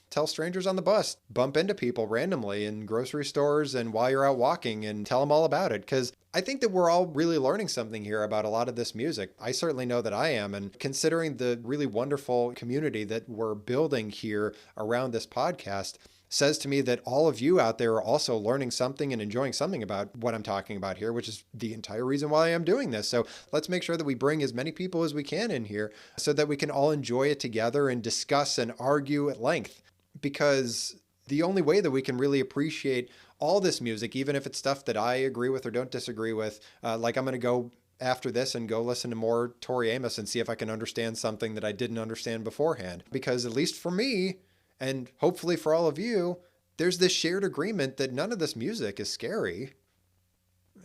on the bus, bump into people randomly in grocery stores and while you're out walking, and tell them all about it. Because I think that we're all really learning something here about a lot of this music. I certainly know that I am. And considering the really wonderful community that we're building here around this podcast, says to me that all of you out there are also learning something and enjoying something about what I'm talking about here, which is the entire reason why I'm doing this. So let's make sure that we bring as many people as we can in here so that we can all enjoy it together and discuss and argue at length. Because the only way that we can really appreciate all this music, even if it's stuff that I agree with or don't disagree with, like I'm going to go after this and go listen to more Tori Amos and see if I can understand something that I didn't understand beforehand. Because at least for me, and hopefully for all of you, there's this shared agreement that none of this music is scary.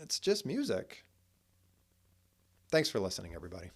It's just music. Thanks for listening, everybody.